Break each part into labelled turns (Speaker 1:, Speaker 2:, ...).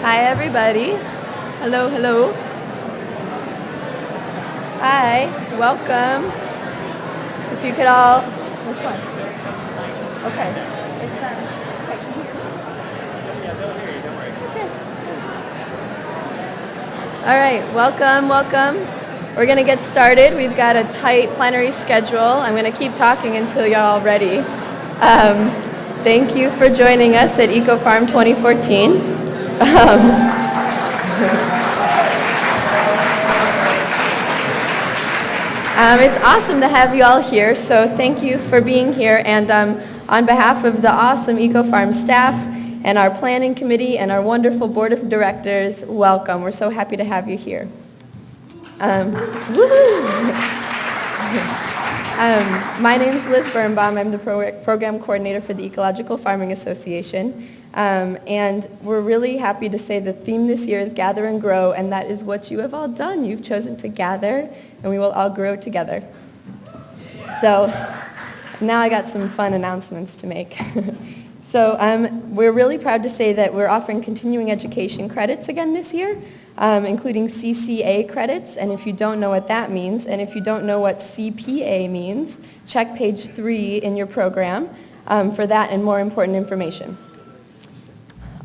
Speaker 1: Hi, everybody. Hello, hello. Hi, welcome. If you could all, which one? Okay. It's okay. All right, welcome. We're going to get started. We've got a tight plenary schedule. I'm going to keep talking until you're all ready. Thank you for joining us at EcoFarm 2014. It's awesome to have you all here, so thank you for being here. And on behalf of the awesome EcoFarm staff and our planning committee and our wonderful board of directors, welcome. We're so happy to have you here. My name is Liz Birnbaum. I'm the program coordinator for the Ecological Farming Association. And we're really happy to say the theme this year is Gather and Grow, and that is what you have all done. You've chosen to gather, and we will all grow together. So now I got some fun announcements to make. So we're really proud to say that we're offering continuing education credits again this year, including CCA credits. And if you don't know what that means, and if you don't know what CPA means, check page 3 in your program for that and more important information.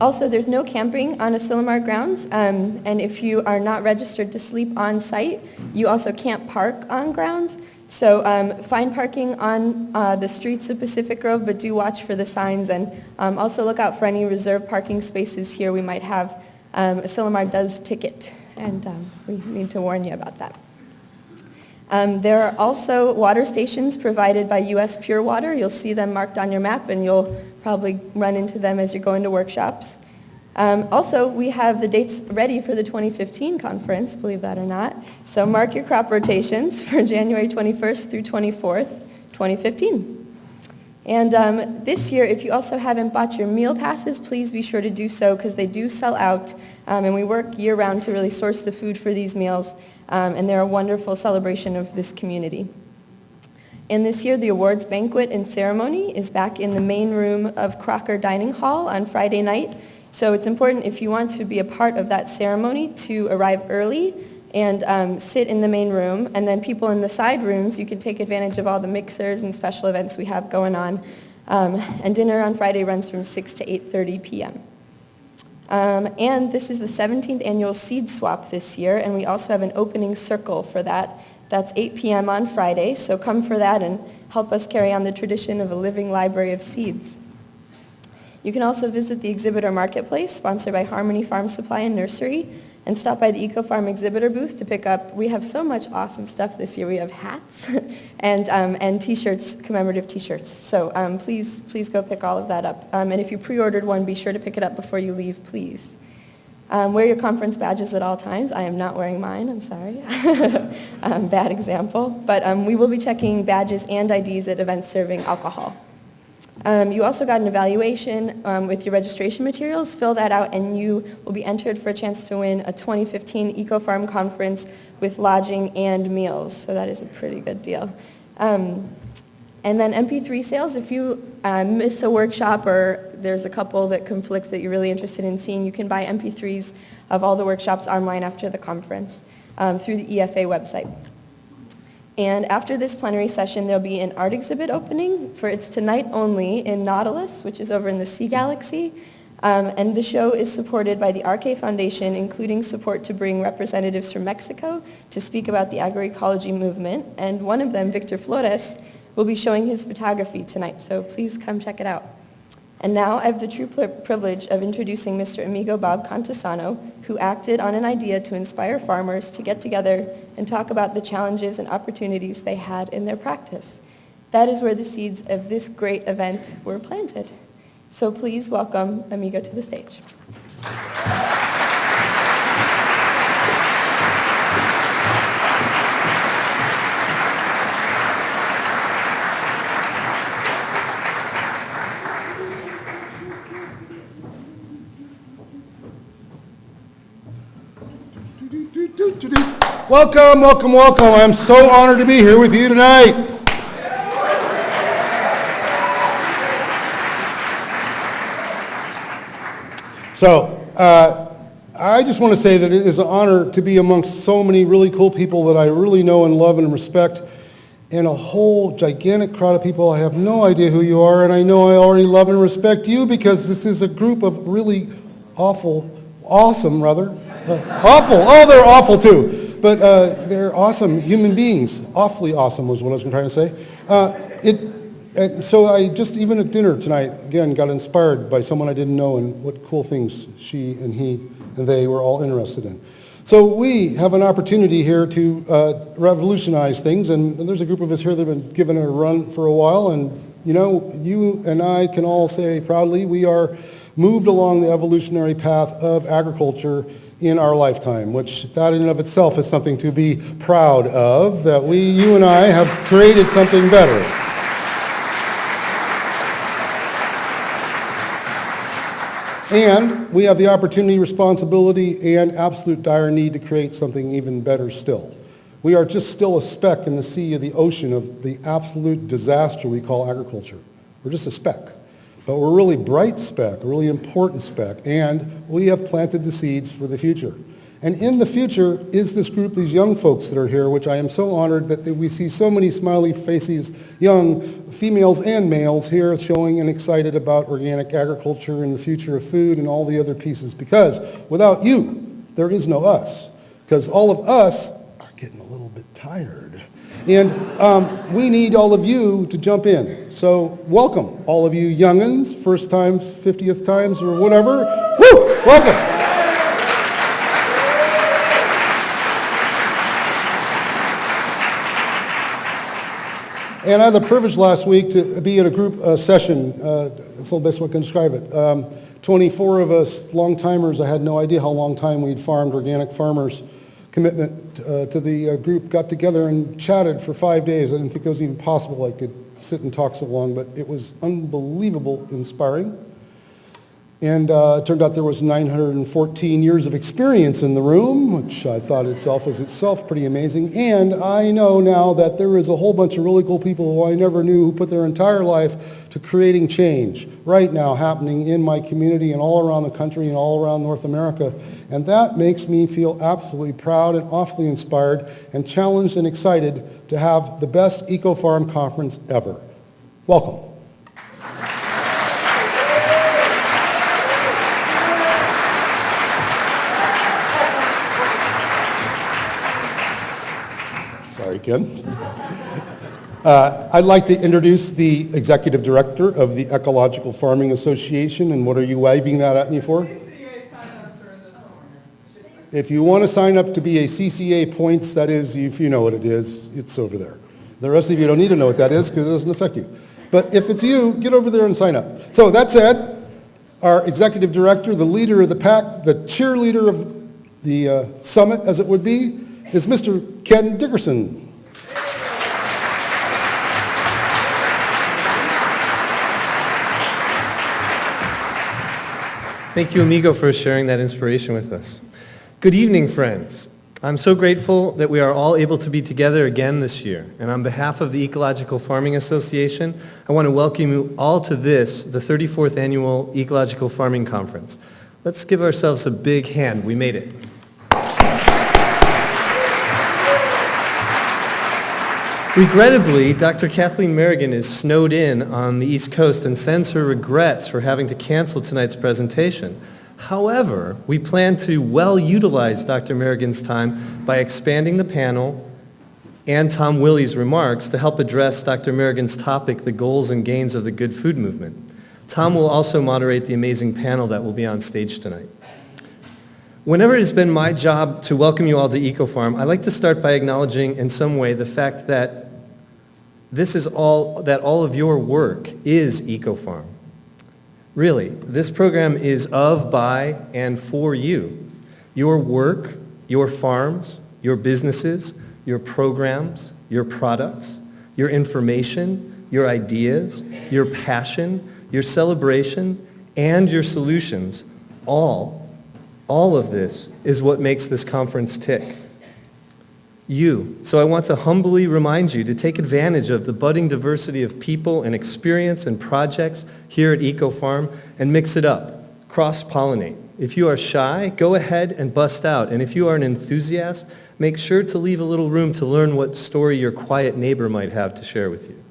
Speaker 1: Also, there's no camping on Asilomar grounds, and if you are not registered to sleep on site, you also can't park on grounds. So find parking on the streets of Pacific Grove, but do watch for the signs, and also look out for any reserved parking spaces here we might have. Asilomar does ticket, and we need to warn you about that. There are also water stations provided by U.S. Pure Water. You'll see them marked on your map, and you'll probably run into them as you're going to workshops. Also, we have the dates ready for the 2015 conference, believe that or not. So mark your crop rotations for January 21st through 24th, 2015. And this year, if you also haven't bought your meal passes, please be sure to do so because they do sell out. And we work year-round to really source the food for these meals. And they're a wonderful celebration of this community. And this year, the awards banquet and ceremony is back in the main room of Crocker Dining Hall on Friday night. So it's important if you want to be a part of that ceremony to arrive early and sit in the main room. And then people in the side rooms, you can take advantage of all the mixers and special events we have going on. And dinner on Friday runs from 6 to 8:30 p.m. And this is the 17th annual seed swap this year, and we also have an opening circle for that. That's 8 p.m. on Friday, so come for that and help us carry on the tradition of a living library of seeds. You can also visit the exhibitor marketplace, sponsored by Harmony Farm Supply and Nursery, and stop by the EcoFarm exhibitor booth to pick up. We have so much awesome stuff this year. We have hats and T-shirts, commemorative T-shirts. So please go pick all of that up. And if you pre-ordered one, be sure to pick it up before you leave, please. Wear your conference badges at all times. I am not wearing mine, I'm sorry. Bad example. But we will be checking badges and IDs at events serving alcohol. You also got an evaluation with your registration materials. Fill that out and you will be entered for a chance to win a 2015 EcoFarm conference with lodging and meals. So that is a pretty good deal. And then MP3 sales, if you miss a workshop or there's a couple that conflict that you're really interested in seeing, you can buy MP3s of all the workshops online after the conference through the EFA website. And after this plenary session, there'll be an art exhibit opening it's tonight only in Nautilus, which is over in the Sea Galaxy. And the show is supported by the RK Foundation, including support to bring representatives from Mexico to speak about the agroecology movement. And one of them, Victor Flores, will be showing his photography tonight, so please come check it out. And now I have the true privilege of introducing Mr. Amigo Bob Contasano, who acted on an idea to inspire farmers to get together and talk about the challenges and opportunities they had in their practice. That is where the seeds of this great event were planted. So please welcome Amigo to the stage.
Speaker 2: Welcome. I'm so honored to be here with you tonight. So, I just want to say that it is an honor to be amongst so many really cool people that I really know and love and respect, and a whole gigantic crowd of people. I have no idea who you are, and I know I already love and respect you because this is a group of really awful, they're awful too, but they're awesome human beings. Awfully awesome was what I was trying to say. And so I just, even at dinner tonight, again, got inspired by someone I didn't know and what cool things she and he and they were all interested in. So we have an opportunity here to revolutionize things, and there's a group of us here that have been giving it a run for a while, and you and I can all say proudly we are moved along the evolutionary path of agriculture in our lifetime, which that in and of itself is something to be proud of, that you and I have created something better. And we have the opportunity, responsibility, and absolute dire need to create something even better still. We are just still a speck in the sea of the ocean of the absolute disaster we call agriculture. We're just a speck. But we're a really bright speck, a really important speck, and we have planted the seeds for the future. And in the future is this group, these young folks that are here, which I am so honored that we see so many smiley faces, young females and males here showing and excited about organic agriculture and the future of food and all the other pieces. Because without you, there is no us. Because all of us are getting a little bit tired. And we need all of you to jump in. So welcome, all of you young'uns, first times, 50th times, or whatever. Woo! Welcome. And I had the privilege last week to be at a group session. That's the best way I can describe it. 24 of us long-timers, I had no idea how long time we'd farmed, organic farmers, commitment to the group, got together and chatted for 5 days. I didn't think it was even possible I could sit and talk so long, but it was unbelievable inspiring. And it turned out there was 914 years of experience in the room, which I thought was itself pretty amazing. And I know now that there is a whole bunch of really cool people who I never knew who put their entire life to creating change right now happening in my community and all around the country and all around North America. And that makes me feel absolutely proud and awfully inspired and challenged and excited to have the best EcoFarm conference ever. Welcome. Sorry, Ken. I'd like to introduce the Executive Director of the Ecological Farming Association. And what are you waving that at me for?
Speaker 3: CCA sign-ups are in this one.
Speaker 2: If you want to sign up to be a CCA points, that is, if you know what it is, it's over there. The rest of you don't need to know what that is because it doesn't affect you. But if it's you, get over there and sign up. So that said, our Executive Director, the leader of the pack, the cheerleader of the summit, as it would be, is Mr. Ken Dickerson.
Speaker 4: Thank you, Amigo, for sharing that inspiration with us. Good evening, friends. I'm so grateful that we are all able to be together again this year. And on behalf of the Ecological Farming Association, I want to welcome you all to this, the 34th Annual Ecological Farming Conference. Let's give ourselves a big hand. We made it. Regrettably, Dr. Kathleen Merrigan is snowed in on the East Coast and sends her regrets for having to cancel tonight's presentation. However, we plan to well utilize Dr. Merrigan's time by expanding the panel and Tom Willey's remarks to help address Dr. Merrigan's topic, the goals and gains of the good food movement. Tom will also moderate the amazing panel that will be on stage tonight. Whenever it has been my job to welcome you all to EcoFarm, I'd like to start by acknowledging in some way the fact that all of your work is EcoFarm. Really, this program is of, by, and for you. Your work, your farms, your businesses, your programs, your products, your information, your ideas, your passion, your celebration, and your solutions, all of this is what makes this conference tick. So I want to humbly remind you to take advantage of the budding diversity of people and experience and projects here at EcoFarm and mix it up, cross-pollinate. If you are shy, go ahead and bust out. And if you are an enthusiast, make sure to leave a little room to learn what story your quiet neighbor might have to share with you.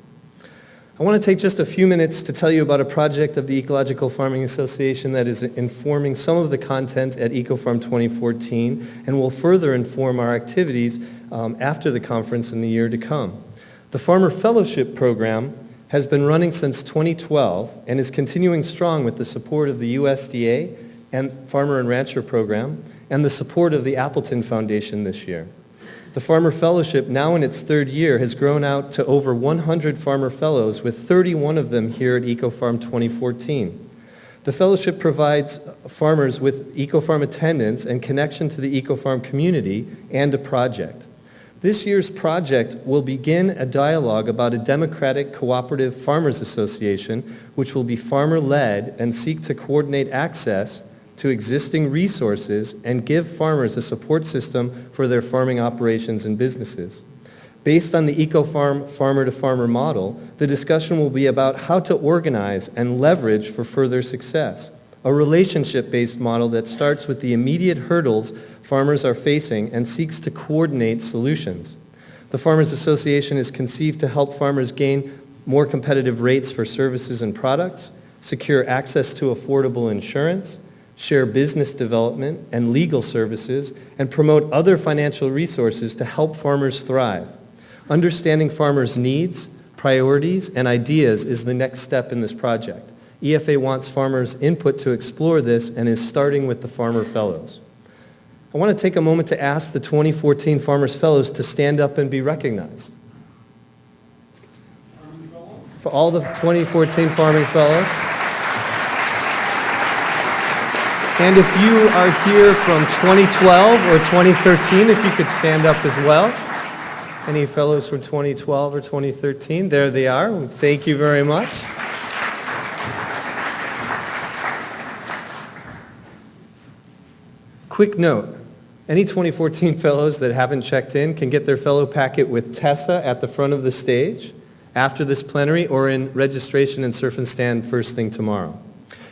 Speaker 4: I want to take just a few minutes to tell you about a project of the Ecological Farming Association that is informing some of the content at EcoFarm 2014 and will further inform our activities after the conference in the year to come. The Farmer Fellowship Program has been running since 2012 and is continuing strong with the support of the USDA and Farmer and Rancher Program and the support of the Appleton Foundation this year. The Farmer Fellowship, now in its third year, has grown out to over 100 Farmer Fellows, with 31 of them here at EcoFarm 2014. The fellowship provides farmers with EcoFarm attendance and connection to the EcoFarm community and a project. This year's project will begin a dialogue about a democratic cooperative farmers association, which will be farmer-led and seek to coordinate access to existing resources and give farmers a support system for their farming operations and businesses. Based on the EcoFarm farmer-to-farmer model, the discussion will be about how to organize and leverage for further success, a relationship-based model that starts with the immediate hurdles farmers are facing and seeks to coordinate solutions. The Farmers Association is conceived to help farmers gain more competitive rates for services and products, secure access to affordable insurance, share business development and legal services, and promote other financial resources to help farmers thrive. Understanding farmers' needs, priorities, and ideas is the next step in this project. EFA wants farmers' input to explore this and is starting with the Farmer Fellows. I want to take a moment to ask the 2014 Farmers Fellows to stand up and be recognized. For all the 2014 Farming Fellows. And if you are here from 2012 or 2013, if you could stand up as well. Any fellows from 2012 or 2013? There they are. Thank you very much. Quick note, any 2014 fellows that haven't checked in can get their fellow packet with Tessa at the front of the stage after this plenary or in registration and surf and stand first thing tomorrow.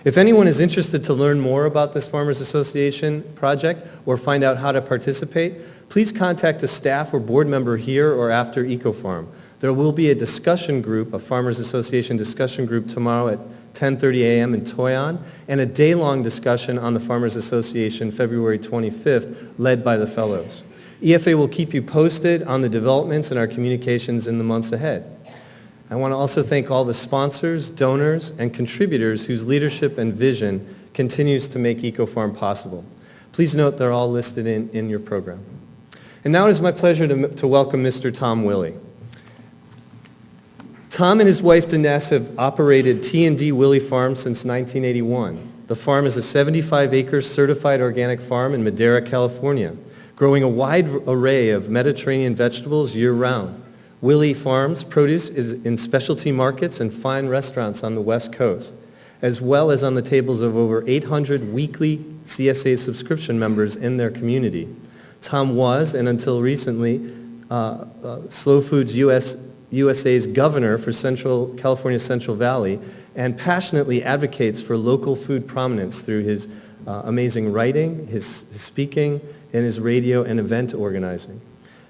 Speaker 4: If anyone is interested to learn more about this Farmers Association project or find out how to participate, please contact a staff or board member here or after EcoFarm. There will be a discussion group, a Farmers Association discussion group tomorrow at 10:30 a.m. in Toyon, and a day-long discussion on the Farmers Association February 25th, led by the fellows. EFA will keep you posted on the developments in our communications in the months ahead. I want to also thank all the sponsors, donors, and contributors whose leadership and vision continues to make EcoFarm possible. Please note they're all listed in your program. And now it is my pleasure to welcome Mr. Tom Willey. Tom and his wife Dinesh have operated T&D Willey Farm since 1981. The farm is a 75-acre certified organic farm in Madera, California, growing a wide array of Mediterranean vegetables year-round. Willey Farms produce is in specialty markets and fine restaurants on the West Coast, as well as on the tables of over 800 weekly CSA subscription members in their community. Tom was, and until recently, Slow Foods USA's governor for California's Central Valley, and passionately advocates for local food prominence through his amazing writing, his speaking, and his radio and event organizing.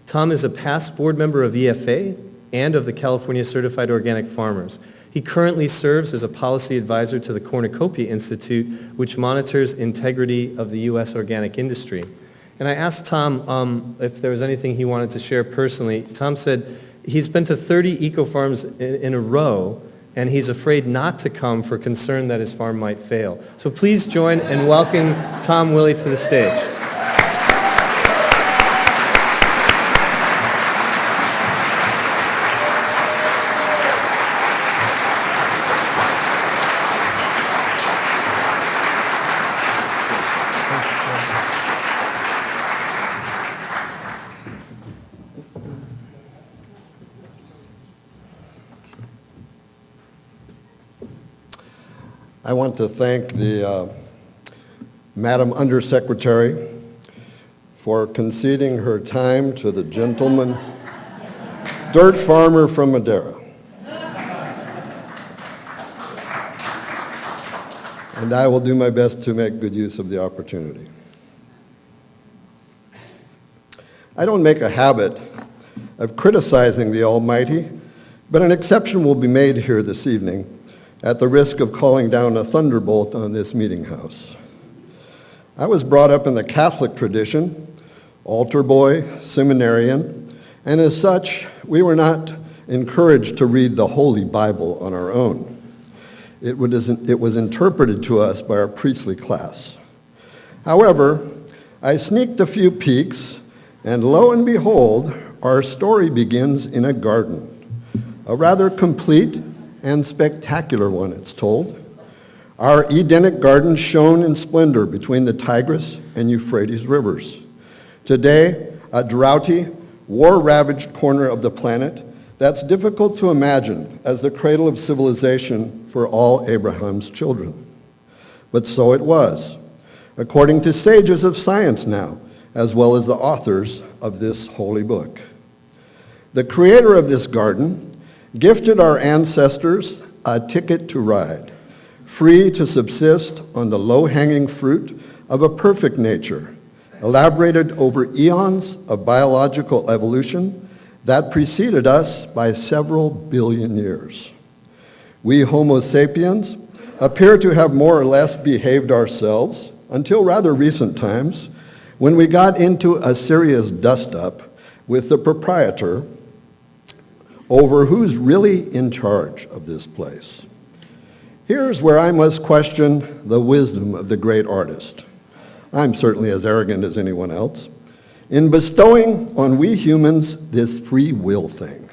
Speaker 4: Tom is a past board member of EFA and of the California Certified Organic Farmers. He currently serves as a policy advisor to the Cornucopia Institute, which monitors integrity of the U.S. organic industry. And I asked Tom if there was anything he wanted to share personally. Tom said he's been to 30 eco-farms in a row, and he's afraid not to come for concern that his farm might fail. So please join and welcome Tom Willey to the stage.
Speaker 5: I want to thank the Madam Undersecretary for conceding her time to the gentleman, dirt farmer from Madera. and I will do my best to make good use of the opportunity. I don't make a habit of criticizing the Almighty, but an exception will be made here this evening at the risk of calling down a thunderbolt on this meeting house. I was brought up in the Catholic tradition, altar boy, seminarian, and as such, we were not encouraged to read the Holy Bible on our own. It was interpreted to us by our priestly class. However, I sneaked a few peeks, and lo and behold, our story begins in a garden, a rather complete and spectacular one, it's told. Our Edenic garden shone in splendor between the Tigris and Euphrates rivers. Today, a droughty, war-ravaged corner of the planet that's difficult to imagine as the cradle of civilization for all Abraham's children. But so it was, according to sages of science now, as well as the authors of this holy book. The creator of this garden gifted our ancestors a ticket to ride, free to subsist on the low-hanging fruit of a perfect nature, elaborated over eons of biological evolution that preceded us by several billion years. We Homo sapiens appear to have more or less behaved ourselves until rather recent times, when we got into a serious dust-up with the proprietor over who's really in charge of this place. Here's where I must question the wisdom of the great artist. I'm certainly as arrogant as anyone else in bestowing on we humans this free will thing.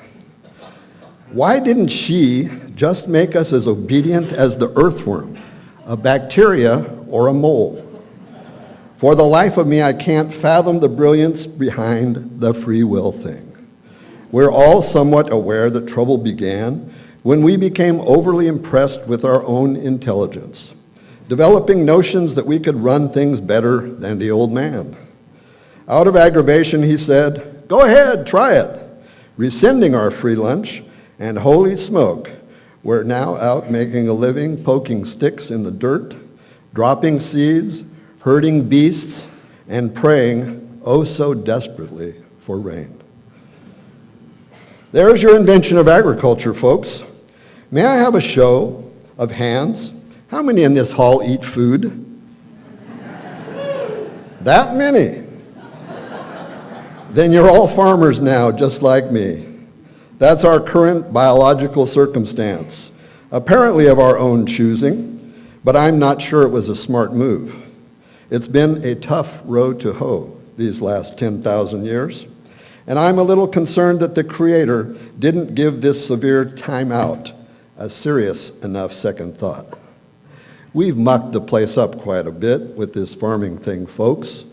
Speaker 5: Why didn't she just make us as obedient as the earthworm, a bacteria, or a mole? For the life of me, I can't fathom the brilliance behind the free will thing. We're all somewhat aware that trouble began when we became overly impressed with our own intelligence, developing notions that we could run things better than the old man. Out of aggravation, he said, "Go ahead, try it," rescinding our free lunch, and holy smoke, we're now out making a living, poking sticks in the dirt, dropping seeds, herding beasts, and praying, oh so desperately, for rain. There's your invention of agriculture, folks. May I have a show of hands? How many in this hall eat food? That many. Then you're all farmers now, just like me. That's our current biological circumstance, apparently of our own choosing, but I'm not sure it was a smart move. It's been a tough road to hoe these last 10,000 years, and I'm a little concerned that the Creator didn't give this severe timeout a serious enough second thought. We've mucked the place up quite a bit with this farming thing, folks.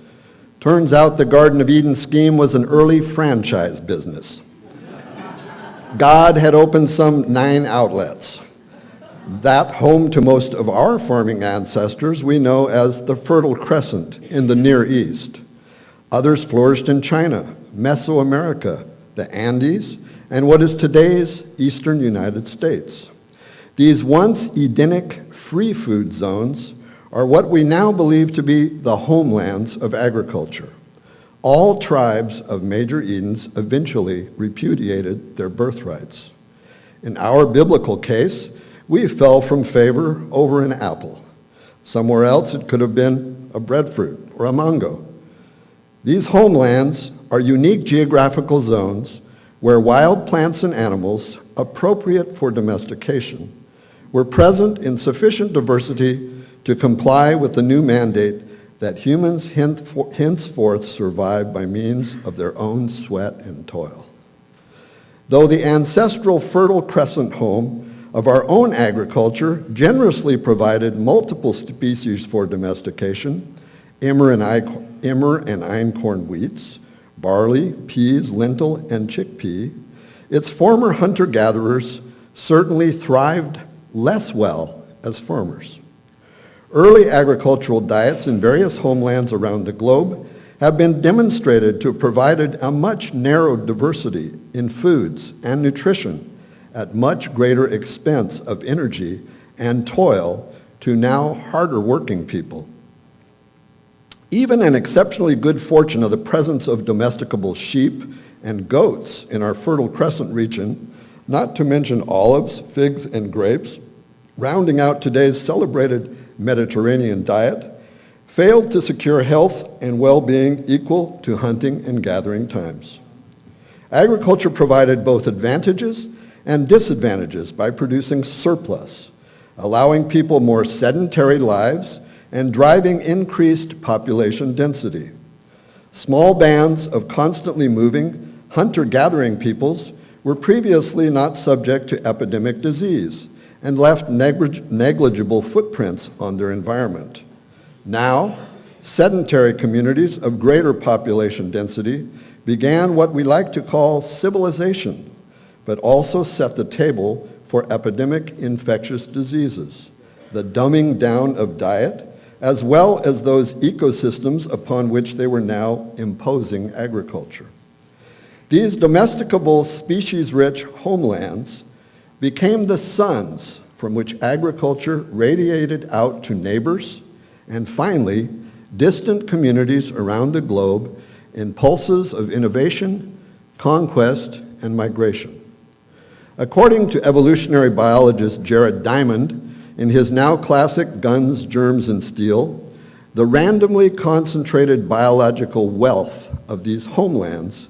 Speaker 5: Turns out the Garden of Eden scheme was an early franchise business. God had opened some 9 outlets. That home to most of our farming ancestors we know as the Fertile Crescent in the Near East. Others flourished in China, Mesoamerica, the Andes, and what is today's eastern United States. These once Edenic free food zones are what we now believe to be the homelands of agriculture. All tribes of major Edens eventually repudiated their birthrights. In our biblical case, we fell from favor over an apple. Somewhere else it could have been a breadfruit or a mango. These homelands are unique geographical zones where wild plants and animals, appropriate for domestication, were present in sufficient diversity to comply with the new mandate that humans henceforth survive by means of their own sweat and toil. Though the ancestral Fertile Crescent home of our own agriculture generously provided multiple species for domestication, emmer and einkorn wheats, barley, peas, lentil, and chickpea, its former hunter-gatherers certainly thrived less well as farmers. Early agricultural diets in various homelands around the globe have been demonstrated to have provided a much narrowed diversity in foods and nutrition at much greater expense of energy and toil to now harder working people. Even an exceptionally good fortune of the presence of domesticable sheep and goats in our Fertile Crescent region, not to mention olives, figs, and grapes, rounding out today's celebrated Mediterranean diet, failed to secure health and well-being equal to hunting and gathering times. Agriculture provided both advantages and disadvantages by producing surplus, allowing people more sedentary lives and driving increased population density. Small bands of constantly moving, hunter-gathering peoples were previously not subject to epidemic disease and left negligible footprints on their environment. Now, sedentary communities of greater population density began what we like to call civilization, but also set the table for epidemic infectious diseases, the dumbing down of diet, as well as those ecosystems upon which they were now imposing agriculture. These domesticable, species-rich homelands became the suns from which agriculture radiated out to neighbors and finally distant communities around the globe in pulses of innovation, conquest, and migration. According to evolutionary biologist Jared Diamond, in his now classic Guns, Germs, and Steel, the randomly concentrated biological wealth of these homelands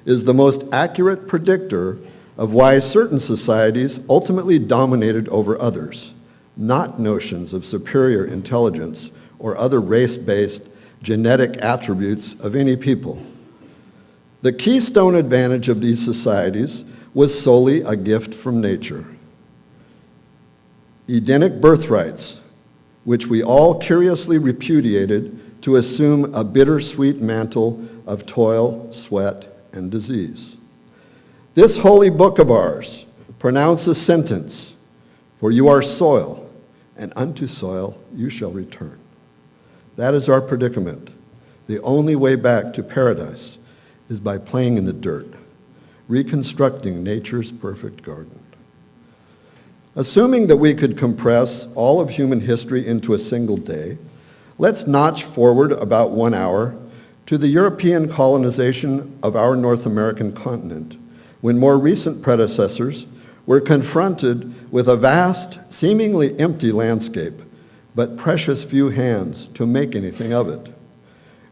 Speaker 5: is the most accurate predictor of why certain societies ultimately dominated over others, not notions of superior intelligence or other race-based genetic attributes of any people. The keystone advantage of these societies was solely a gift from nature. Edenic birthrights, which we all curiously repudiated to assume a bittersweet mantle of toil, sweat, and disease. This holy book of ours pronounces a sentence, "For you are soil, and unto soil you shall return." That is our predicament. The only way back to paradise is by playing in the dirt, reconstructing nature's perfect garden. Assuming that we could compress all of human history into a single day, let's notch forward about 1 hour to the European colonization of our North American continent, when more recent predecessors were confronted with a vast, seemingly empty landscape, but precious few hands to make anything of it.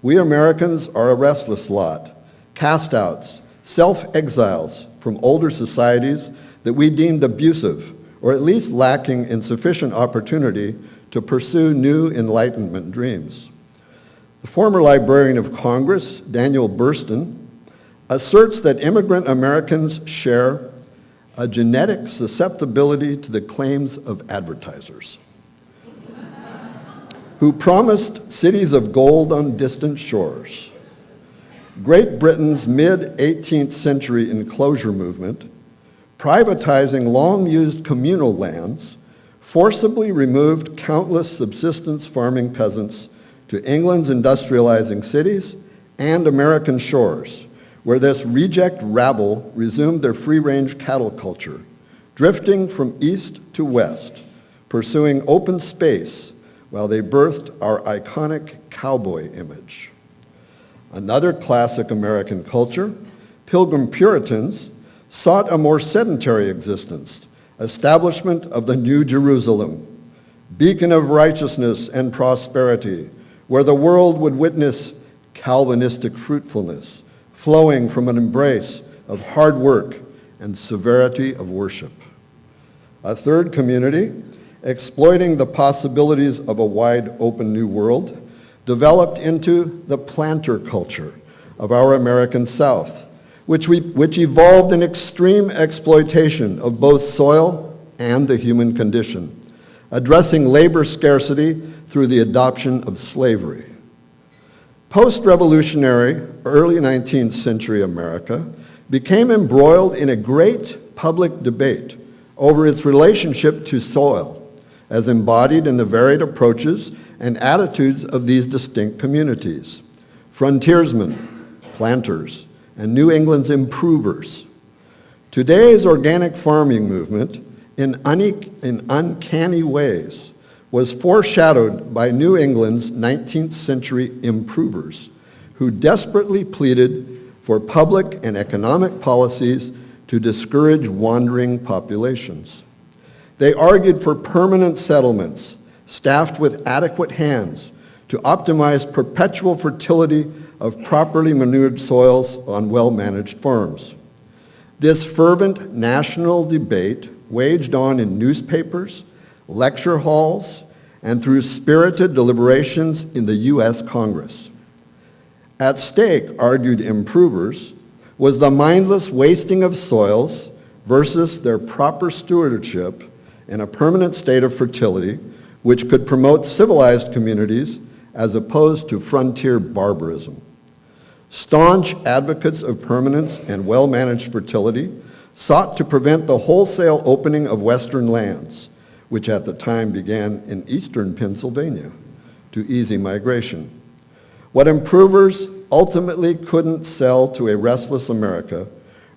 Speaker 5: We Americans are a restless lot, cast-outs, self-exiles from older societies that we deemed abusive, or at least lacking in sufficient opportunity to pursue new Enlightenment dreams. The former Librarian of Congress, Daniel Burston, asserts that immigrant Americans share a genetic susceptibility to the claims of advertisers who promised cities of gold on distant shores. Great Britain's mid-18th century enclosure movement, privatizing long-used communal lands, forcibly removed countless subsistence farming peasants to England's industrializing cities and American shores, where this reject rabble resumed their free-range cattle culture, drifting from east to west, pursuing open space while they birthed our iconic cowboy image. Another classic American culture, Pilgrim Puritans, sought a more sedentary existence, establishment of the New Jerusalem, beacon of righteousness and prosperity, where the world would witness Calvinistic fruitfulness, flowing from an embrace of hard work and severity of worship. A third community, exploiting the possibilities of a wide open new world, developed into the planter culture of our American South, which evolved in extreme exploitation of both soil and the human condition, addressing labor scarcity through the adoption of slavery. Post-revolutionary, early 19th century America became embroiled in a great public debate over its relationship to soil, as embodied in the varied approaches and attitudes of these distinct communities: frontiersmen, planters, and New England's improvers. Today's organic farming movement, in uncanny ways, was foreshadowed by New England's 19th century improvers, who desperately pleaded for public and economic policies to discourage wandering populations. They argued for permanent settlements staffed with adequate hands to optimize perpetual fertility of properly manured soils on well-managed farms. This fervent national debate waged on in newspapers, lecture halls, and through spirited deliberations in the U.S. Congress. At stake, argued improvers, was the mindless wasting of soils versus their proper stewardship in a permanent state of fertility, which could promote civilized communities as opposed to frontier barbarism. Staunch advocates of permanence and well-managed fertility sought to prevent the wholesale opening of Western lands, which at the time began in eastern Pennsylvania, to easy migration. What improvers ultimately couldn't sell to a restless America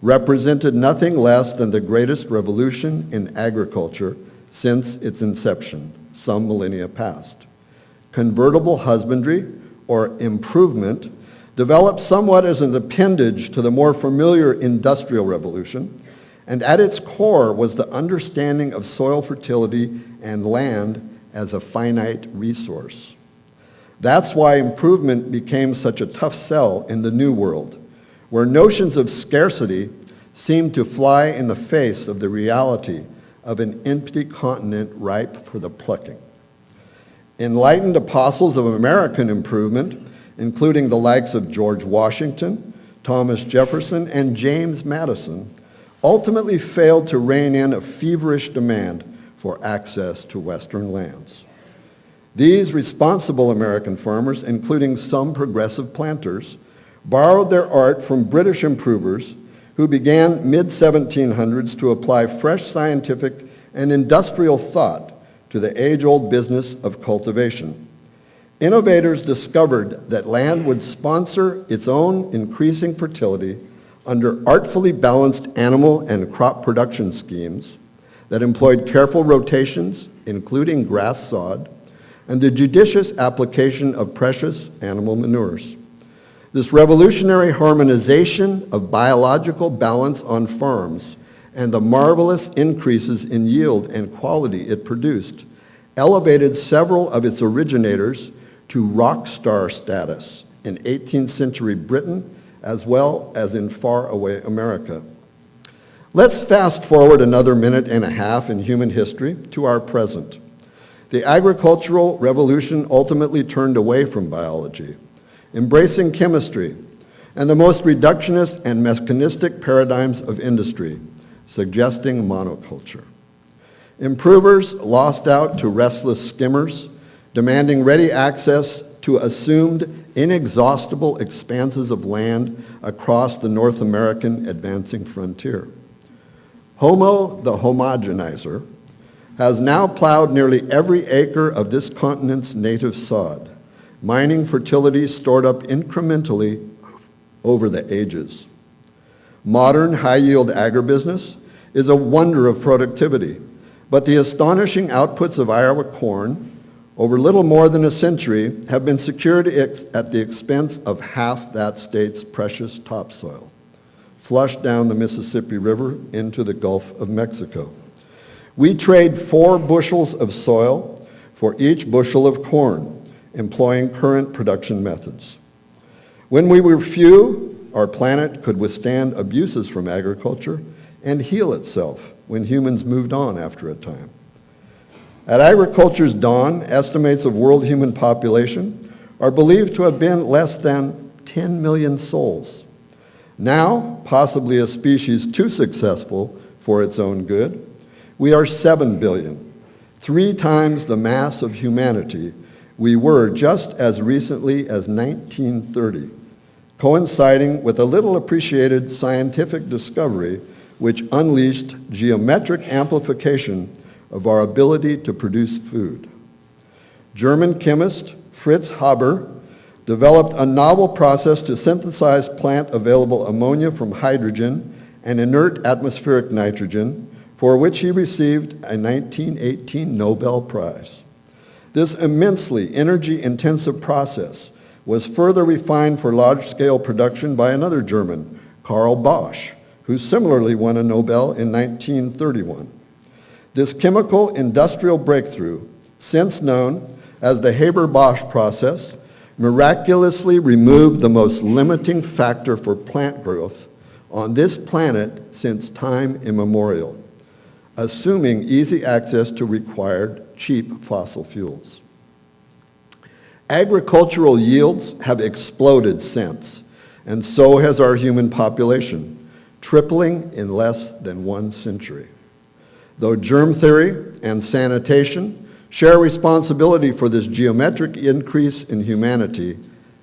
Speaker 5: represented nothing less than the greatest revolution in agriculture since its inception, some millennia past. Convertible husbandry, or improvement, developed somewhat as an appendage to the more familiar Industrial Revolution, and at its core was the understanding of soil fertility and land as a finite resource. That's why improvement became such a tough sell in the New World, where notions of scarcity seemed to fly in the face of the reality of an empty continent ripe for the plucking. Enlightened apostles of American improvement, including the likes of George Washington, Thomas Jefferson, and James Madison, ultimately failed to rein in a feverish demand for access to Western lands. These responsible American farmers, including some progressive planters, borrowed their art from British improvers who began mid-1700s to apply fresh scientific and industrial thought to the age-old business of cultivation. Innovators discovered that land would sponsor its own increasing fertility under artfully balanced animal and crop production schemes that employed careful rotations, including grass sod, and the judicious application of precious animal manures. This revolutionary harmonization of biological balance on farms and the marvelous increases in yield and quality it produced elevated several of its originators to rock star status in 18th century Britain as well as in faraway America. Let's fast forward another minute and a half in human history to our present. The agricultural revolution ultimately turned away from biology, embracing chemistry and the most reductionist and mechanistic paradigms of industry, suggesting monoculture. Improvers lost out to restless skimmers, demanding ready access to assumed inexhaustible expanses of land across the North American advancing frontier. Homo, the homogenizer, has now plowed nearly every acre of this continent's native sod, mining fertility stored up incrementally over the ages. Modern high-yield agribusiness is a wonder of productivity, but the astonishing outputs of Iowa corn over little more than a century have been secured at the expense of half that state's precious topsoil, flushed down the Mississippi River into the Gulf of Mexico. We trade 4 bushels of soil for each bushel of corn, employing current production methods. When we were few, our planet could withstand abuses from agriculture and heal itself when humans moved on after a time. At agriculture's dawn, estimates of world human population are believed to have been less than 10 million souls. Now, possibly a species too successful for its own good, we are 7 billion, 3 times the mass of humanity we were just as recently as 1930, coinciding with a little appreciated scientific discovery which unleashed geometric amplification of our ability to produce food. German chemist Fritz Haber developed a novel process to synthesize plant-available ammonia from hydrogen and inert atmospheric nitrogen, for which he received a 1918 Nobel Prize. This immensely energy-intensive process was further refined for large-scale production by another German, Karl Bosch, who similarly won a Nobel in 1931. This chemical industrial breakthrough, since known as the Haber-Bosch process, miraculously removed the most limiting factor for plant growth on this planet since time immemorial, assuming easy access to required cheap fossil fuels. Agricultural yields have exploded since, and so has our human population, tripling in less than 1 century. Though germ theory and sanitation share responsibility for this geometric increase in humanity,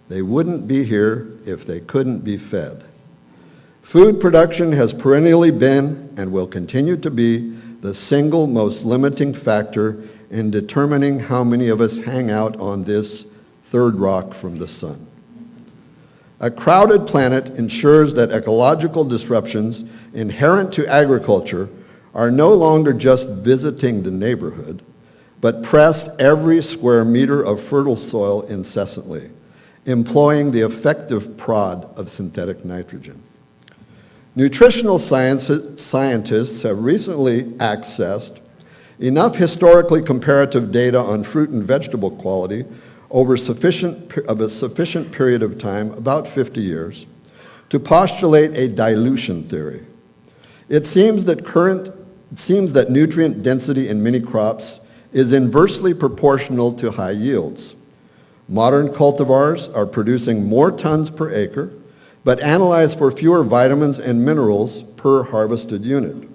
Speaker 5: they wouldn't be here if they couldn't be fed. Food production has perennially been and will continue to be the single most limiting factor in determining how many of us hang out on this third rock from the sun. A crowded planet ensures that ecological disruptions inherent to agriculture are no longer just visiting the neighborhood, but press every square meter of fertile soil incessantly, employing the effective prod of synthetic nitrogen. Nutritional scientists have recently accessed enough historically comparative data on fruit and vegetable quality over a sufficient period of time, about 50 years, to postulate a dilution theory. It seems that nutrient density in many crops is inversely proportional to high yields. Modern cultivars are producing more tons per acre, but analyze for fewer vitamins and minerals per harvested unit.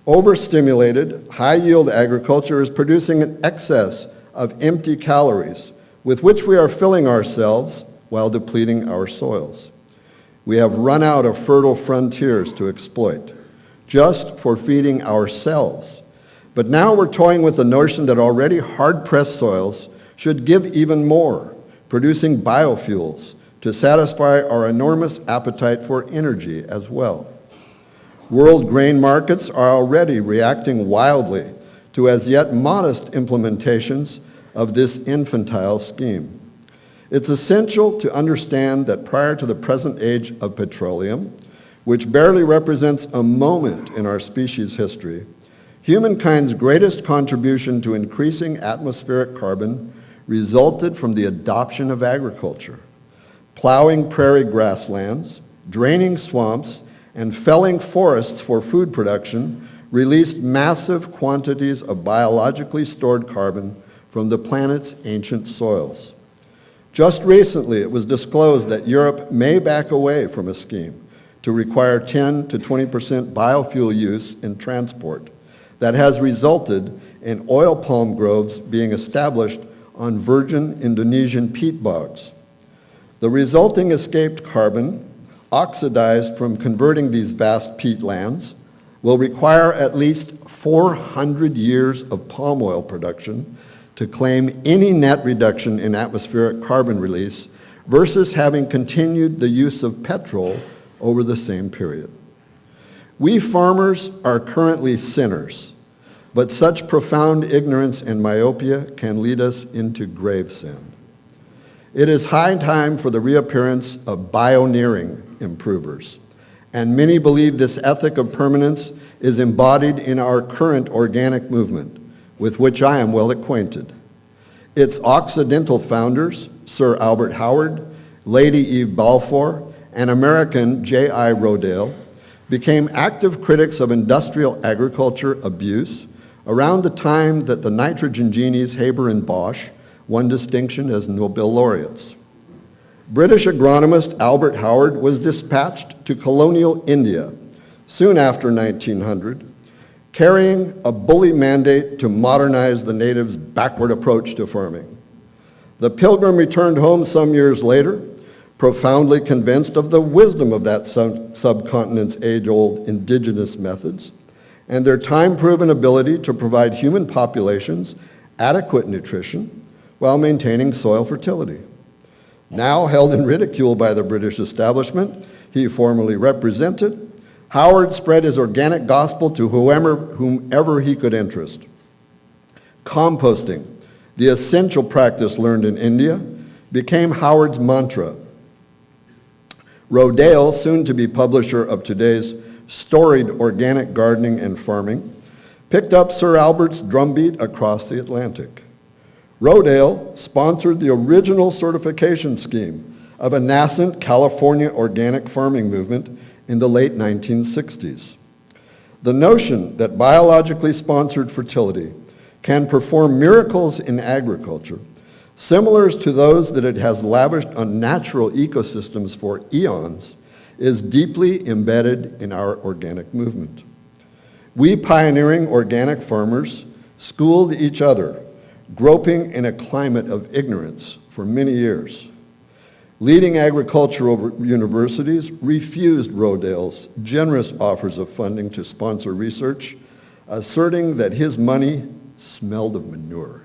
Speaker 5: Overstimulated, high-yield agriculture is producing an excess of empty calories with which we are filling ourselves while depleting our soils. We have run out of fertile frontiers to exploit, just for feeding ourselves. But now we're toying with the notion that already hard-pressed soils should give even more, producing biofuels to satisfy our enormous appetite for energy as well. World grain markets are already reacting wildly to as yet modest implementations of this infantile scheme. It's essential to understand that prior to the present age of petroleum, which barely represents a moment in our species' history, humankind's greatest contribution to increasing atmospheric carbon resulted from the adoption of agriculture. Plowing prairie grasslands, draining swamps, and felling forests for food production released massive quantities of biologically stored carbon from the planet's ancient soils. Just recently, it was disclosed that Europe may back away from a scheme to require 10 to 20% biofuel use in transport that has resulted in oil palm groves being established on virgin Indonesian peat bogs. The resulting escaped carbon, oxidized from converting these vast peat lands, will require at least 400 years of palm oil production to claim any net reduction in atmospheric carbon release versus having continued the use of petrol over the same period. We farmers are currently sinners, but such profound ignorance and myopia can lead us into grave sin. It is high time for the reappearance of bioneering improvers, and many believe this ethic of permanence is embodied in our current organic movement, with which I am well acquainted. Its Occidental founders, Sir Albert Howard, Lady Eve Balfour, and American J.I. Rodale, became active critics of industrial agriculture abuse around the time that the nitrogen genies Haber and Bosch won distinction as Nobel laureates. British agronomist Albert Howard was dispatched to colonial India soon after 1900, carrying a bully mandate to modernize the natives' backward approach to farming. The pilgrim returned home some years later, profoundly convinced of the wisdom of that subcontinent's age-old indigenous methods and their time-proven ability to provide human populations adequate nutrition while maintaining soil fertility. Now held in ridicule by the British establishment he formerly represented, Howard spread his organic gospel to whomever he could interest. Composting, the essential practice learned in India, became Howard's mantra. Rodale, soon to be publisher of today's storied Organic Gardening and Farming, picked up Sir Albert's drumbeat across the Atlantic. Rodale sponsored the original certification scheme of a nascent California organic farming movement in the late 1960s. The notion that biologically sponsored fertility can perform miracles in agriculture, similar to those that it has lavished on natural ecosystems for eons, is deeply embedded in our organic movement. We pioneering organic farmers schooled each other, groping in a climate of ignorance for many years. Leading agricultural universities refused Rodale's generous offers of funding to sponsor research, asserting that his money smelled of manure.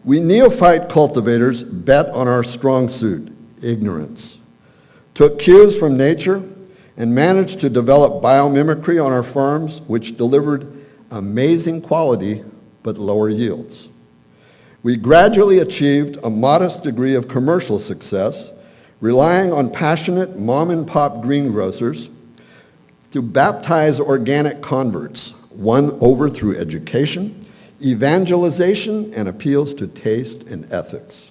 Speaker 5: We neophyte cultivators bet on our strong suit, ignorance, took cues from nature, and managed to develop biomimicry on our farms, which delivered amazing quality but lower yields. We gradually achieved a modest degree of commercial success, relying on passionate mom-and-pop greengrocers to baptize organic converts, won over through education, evangelization, and appeals to taste and ethics.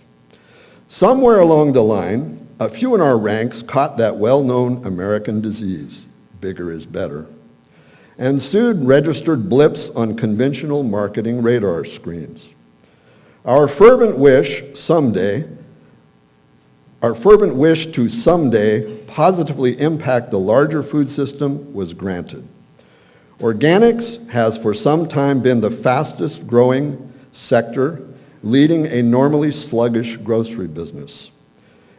Speaker 5: Somewhere along the line, a few in our ranks caught that well-known American disease, bigger is better, and soon registered blips on conventional marketing radar screens. Our fervent wish to someday positively impact the larger food system was granted. Organics has for some time been the fastest growing sector, leading a normally sluggish grocery business.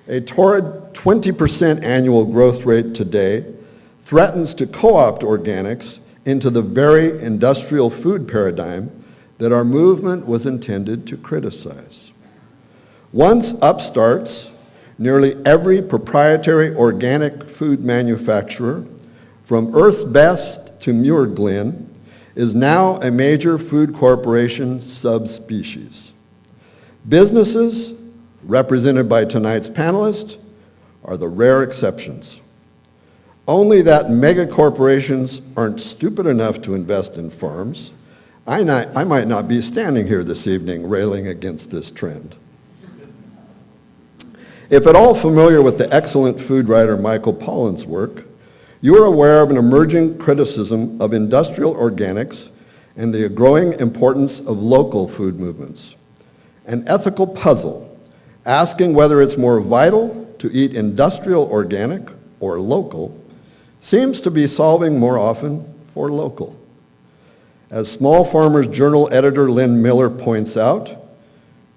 Speaker 5: A torrid 20% annual growth rate today threatens to co-opt organics into the very industrial food paradigm that our movement was intended to criticize. Once upstarts, nearly every proprietary organic food manufacturer, from Earth's Best to Muir Glen, is now a major food corporation subspecies. Businesses, represented by tonight's panelists, are the rare exceptions. Only that mega corporations aren't stupid enough to invest in farms. I might not be standing here this evening railing against this trend. If at all familiar with the excellent food writer Michael Pollan's work, you are aware of an emerging criticism of industrial organics and the growing importance of local food movements. An ethical puzzle, asking whether it's more vital to eat industrial organic or local, seems to be solving more often for local. As Small Farmers Journal editor Lynn Miller points out,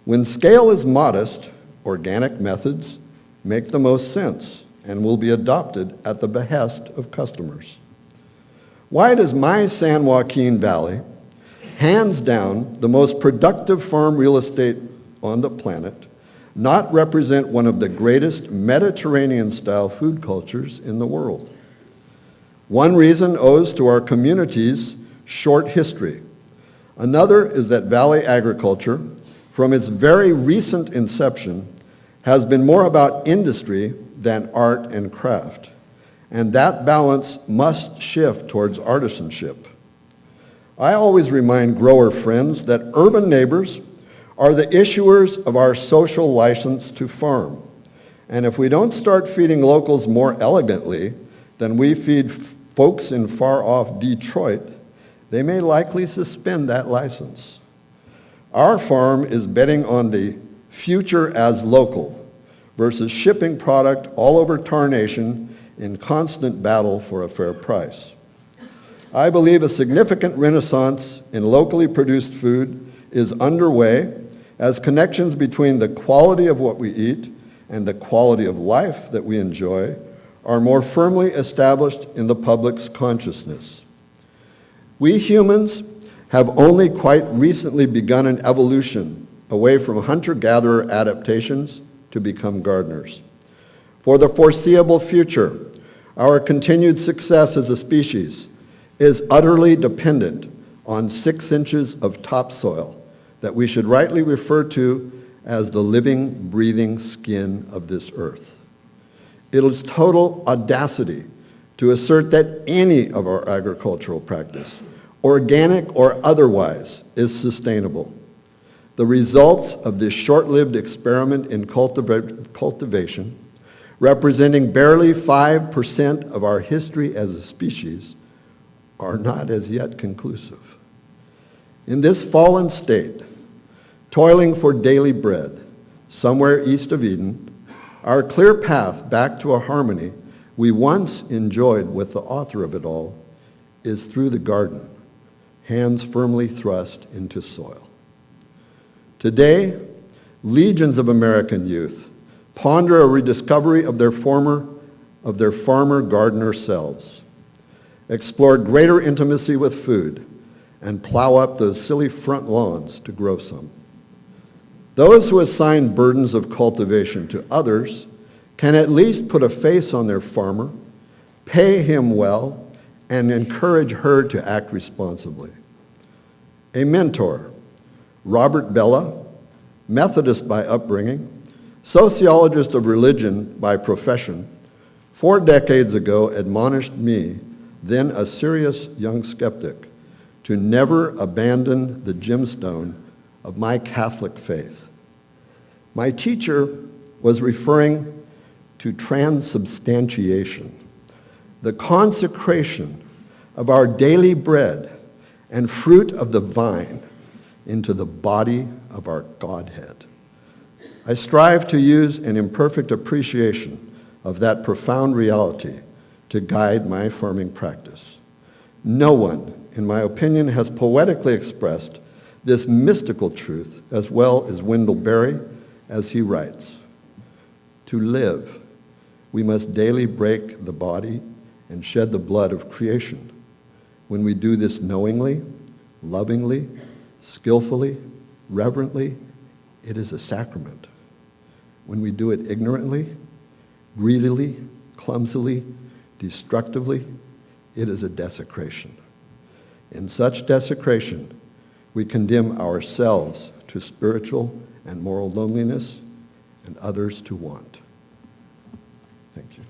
Speaker 5: when scale is modest, organic methods make the most sense and will be adopted at the behest of customers. Why does my San Joaquin Valley, hands down the most productive farm real estate on the planet, not represent one of the greatest Mediterranean-style food cultures in the world? One reason owes to our community's short history. Another is that valley agriculture, from its very recent inception, has been more about industry than art and craft, and that balance must shift towards artisanship. I always remind grower friends that urban neighbors are the issuers of our social license to farm, and if we don't start feeding locals more elegantly than we feed folks in far-off Detroit, they may likely suspend that license. Our farm is betting on the future as local versus shipping product all over tarnation in constant battle for a fair price. I believe a significant renaissance in locally produced food is underway as connections between the quality of what we eat and the quality of life that we enjoy are more firmly established in the public's consciousness. We humans have only quite recently begun an evolution away from hunter-gatherer adaptations to become gardeners. For the foreseeable future, our continued success as a species is utterly dependent on 6 inches of topsoil that we should rightly refer to as the living, breathing skin of this earth. It is total audacity to assert that any of our agricultural practice, organic or otherwise, is sustainable. The results of this short-lived experiment in cultivation, representing barely 5% of our history as a species, are not as yet conclusive. In this fallen state, toiling for daily bread, somewhere east of Eden, our clear path back to a harmony we once enjoyed with the author of it all is through the garden, hands firmly thrust into soil. Today, legions of American youth ponder a rediscovery of their farmer-gardener selves, explore greater intimacy with food, and plow up those silly front lawns to grow some. Those who assign burdens of cultivation to others can at least put a face on their farmer, pay him well, and encourage her to act responsibly. A mentor, Robert Bella, Methodist by upbringing, sociologist of religion by profession, 4 decades ago admonished me, then a serious young skeptic, to never abandon the gemstone of my Catholic faith. My teacher was referring to transubstantiation, the consecration of our daily bread and fruit of the vine into the body of our Godhead. I strive to use an imperfect appreciation of that profound reality to guide my farming practice. No one, in my opinion, has poetically expressed this mystical truth as well as Wendell Berry, as he writes, "To live, we must daily break the body and shed the blood of creation. When we do this knowingly, lovingly, skillfully, reverently, it is a sacrament. When we do it ignorantly, greedily, clumsily, destructively, it is a desecration. In such desecration, we condemn ourselves to spiritual and moral loneliness and others to want." Thank you.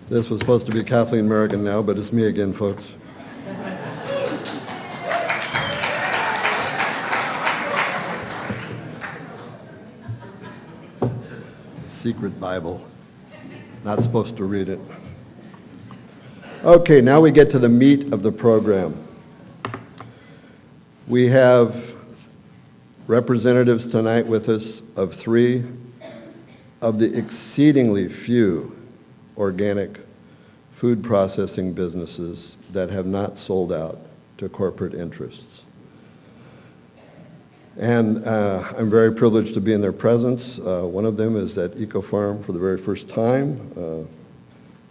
Speaker 5: This was supposed to be Kathleen Merrigan now, but it's me again, folks. Secret Bible. Not supposed to read it. Okay, now we get to the meat of the program. We have representatives tonight with us of 3 of the exceedingly few organic food processing businesses that have not sold out to corporate interests. And I'm very privileged to be in their presence. One of them is at EcoFarm for the very first time.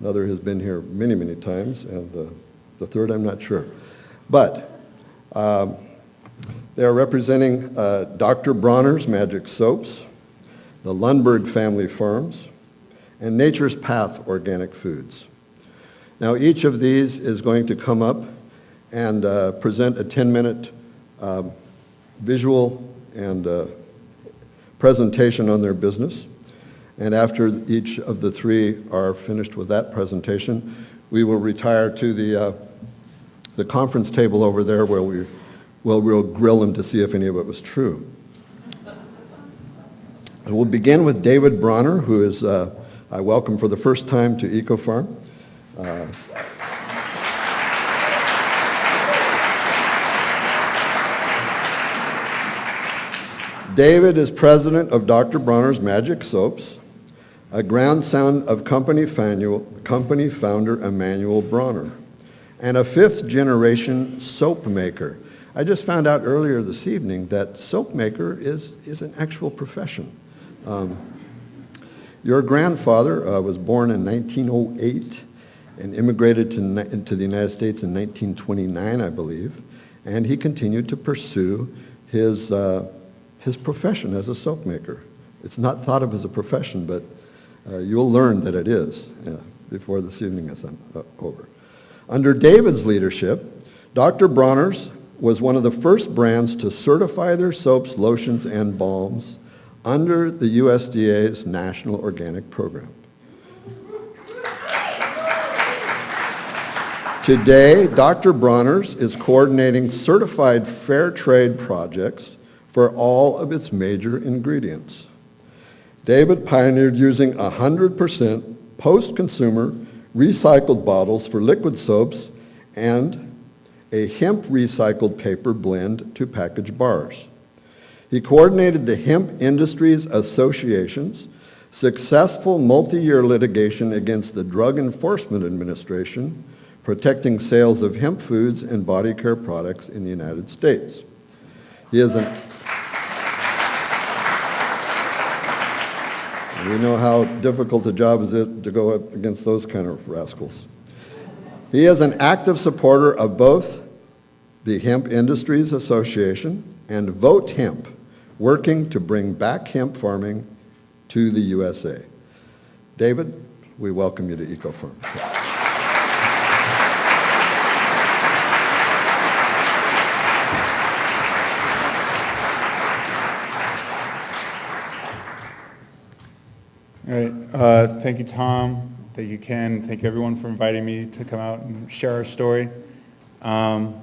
Speaker 5: Another has been here many, many times, and the third I'm not sure. But they are representing Dr. Bronner's Magic Soaps, the Lundberg Family Farms, and Nature's Path Organic Foods. Now, each of these is going to come up and present a 10-minute visual and presentation on their business. And after each of the 3 are finished with that presentation, we will retire to the conference table over there where we'll grill them to see if any of it was true. And we'll begin with David Bronner, who is I welcome for the first time to EcoFarm. David is president of Dr. Bronner's Magic Soaps, a grandson of company founder Emanuel Bronner, and a fifth-generation soap maker. I just found out earlier this evening that soap maker is an actual profession. Your grandfather was born in 1908 and immigrated to the United States in 1929, I believe, and he continued to pursue his profession as a soap maker. It's not thought of as a profession, but you'll learn that it is before this evening is over. Under David's leadership, Dr. Bronner's was one of the first brands to certify their soaps, lotions, and balms under the USDA's National Organic Program. Today, Dr. Bronner's is coordinating certified fair trade projects for all of its major ingredients. David pioneered using 100% post-consumer recycled bottles for liquid soaps and a hemp recycled paper blend to package bars. He coordinated the Hemp Industries Association's successful multi-year litigation against the Drug Enforcement Administration, protecting sales of hemp foods and body care products in the United States. We know how difficult a job is it to go up against those kind of rascals. He is an active supporter of both the Hemp Industries Association and Vote Hemp, working to bring back hemp farming to the USA. David, we welcome you to EcoFarm.
Speaker 6: All right. Thank you, Tom. Thank you, Ken. Thank you, everyone, for inviting me to come out and share our story. Let's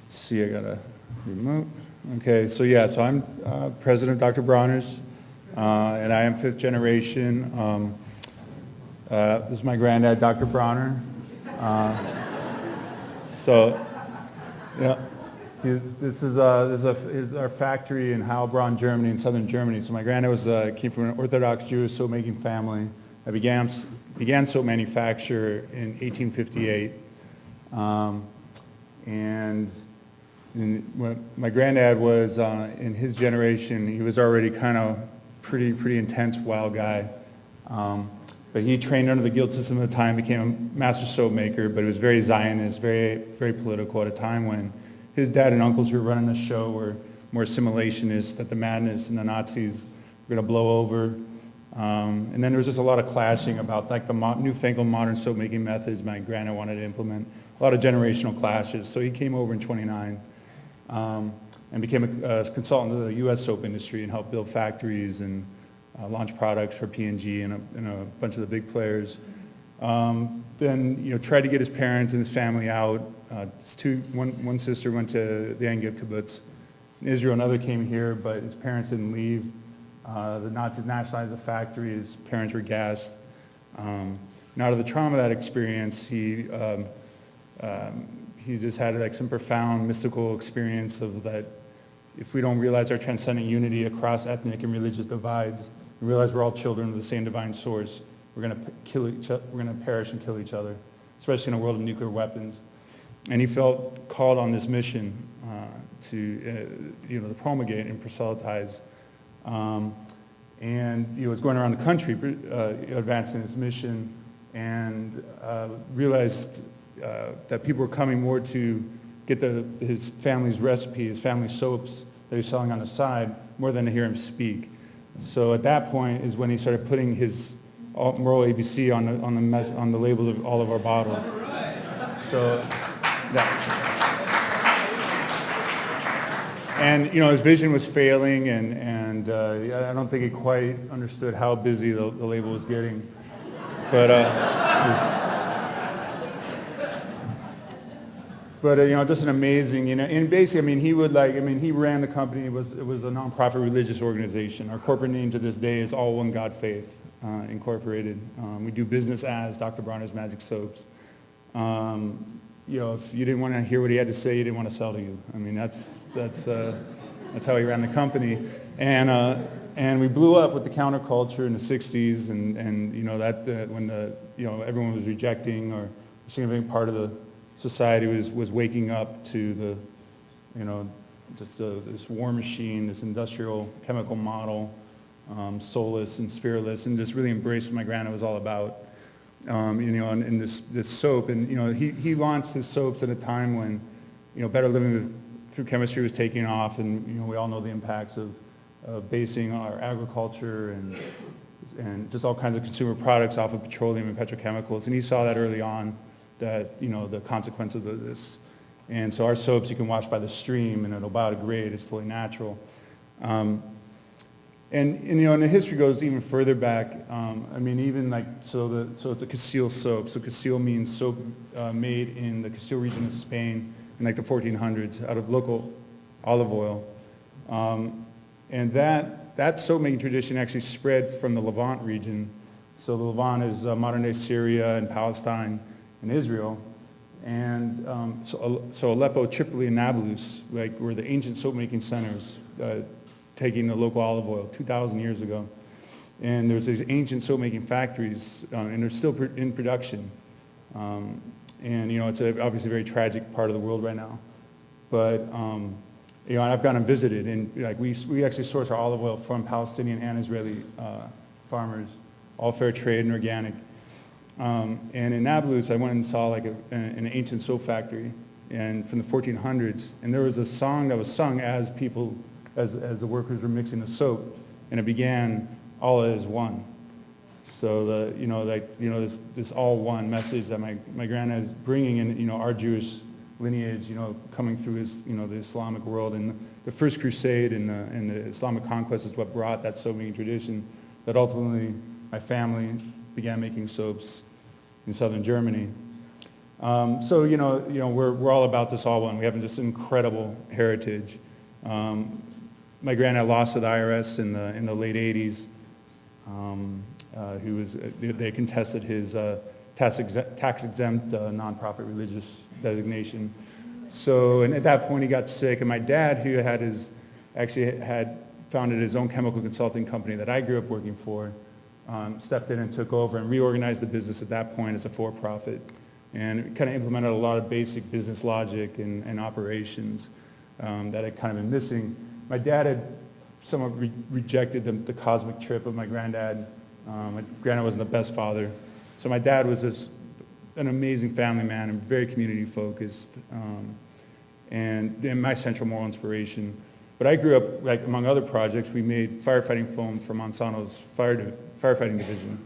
Speaker 6: see, I got a remote. Okay, so I'm president of Dr. Bronner's, and I am fifth generation. This is my granddad, Dr. Bronner. This is our factory in Heilbronn, Germany, in southern Germany. So my granddad came from an Orthodox Jewish soap-making family. I began soap manufacture in 1858, when my granddad was in his generation, he was already kind of pretty intense, wild guy. But he trained under the guild system at the time, became a master soap maker, but it was very Zionist, very political at a time when his dad and uncles who were running the show were more assimilationist, that the madness and the Nazis were going to blow over. And then there was just a lot of clashing about like the newfangled modern soap making methods my granddad wanted to implement. A lot of generational clashes. So he came over in 29 and became a consultant to the U.S. soap industry and helped build factories and launch products for P&G and a bunch of the big players. Then tried to get his parents and his family out. One sister went to the Engev kibbutz in Israel, another came here, but his parents didn't leave. The Nazis nationalized the factory, his parents were gassed. And out of the trauma of that experience, he just had like some profound mystical experience of that if we don't realize our transcendent unity across ethnic and religious divides, and realize we're all children of the same divine source, we're going to perish and kill each other, especially in a world of nuclear weapons. And he felt called on this mission to promulgate and proselytize. And he was going around the country advancing his mission, and realized that people were coming more to get his family's recipe, his family's soaps that he was selling on the side, more than to hear him speak. So at that point is when he started putting his moral ABC on the labels of all of our bottles. So and his vision was failing, and I don't think he quite understood how busy the label was getting, but just an amazing, and basically, he ran the company. It was a nonprofit religious organization. Our corporate name to this day is All One God Faith Incorporated. We do business as Dr. Bronner's Magic Soaps. If you didn't want to hear what he had to say, he didn't want to sell to you. That's how he ran the company. And And we blew up with the counterculture in the 60s, and you know, when everyone was rejecting, or a significant part of the society was waking up to the, this war machine, this industrial chemical model, soulless and spiritless, and just really embraced what my granddad was all about. And this soap, and he launched his soaps at a time when better living through chemistry was taking off, and we all know the impacts of basing our agriculture and just all kinds of consumer products off of petroleum and petrochemicals. And he saw that early on, that the consequences of this. And so our soaps you can wash by the stream, and it'll biodegrade. It's totally natural. And the history goes even further back. Even so it's a Castile soap. So Castile means soap made in the Castile region of Spain in like the 1400s out of local olive oil. And that soap making tradition actually spread from the Levant region. So the Levant is modern day Syria and Palestine and Israel. And so Aleppo, Tripoli, and Nablus were the ancient soap making centers, taking the local olive oil 2,000 years ago. And there's these ancient soap making factories, and they're still in production. It's obviously a very tragic part of the world right now. But and I've gone and visited, and we actually source our olive oil from Palestinian and Israeli farmers, all fair trade and organic. And in Nablus, I went and saw an ancient soap factory, and from the 1400s, and there was a song that was sung as the workers were mixing the soap, and it began, "Allah is one." So this all one message that my granddad is bringing in, our Jewish lineage, coming through his, the Islamic world, and the First Crusade and the Islamic conquest is what brought that soap making tradition. That ultimately my family began making soaps in southern Germany. We're all about this all one. We have this incredible heritage. My granddad lost to the IRS in the late 80s. They contested his tax-exempt nonprofit religious designation. So, and at that point he got sick, and my dad, who had founded his own chemical consulting company that I grew up working for, stepped in and took over and reorganized the business at that point as a for-profit, and kind of implemented a lot of basic business logic and operations that had kind of been missing. My dad had somewhat rejected the cosmic trip of my granddad. My granddad wasn't the best father. So my dad was an amazing family man and very community focused, and my central moral inspiration. But I grew up, among other projects, we made firefighting foam for Monsanto's firefighting division.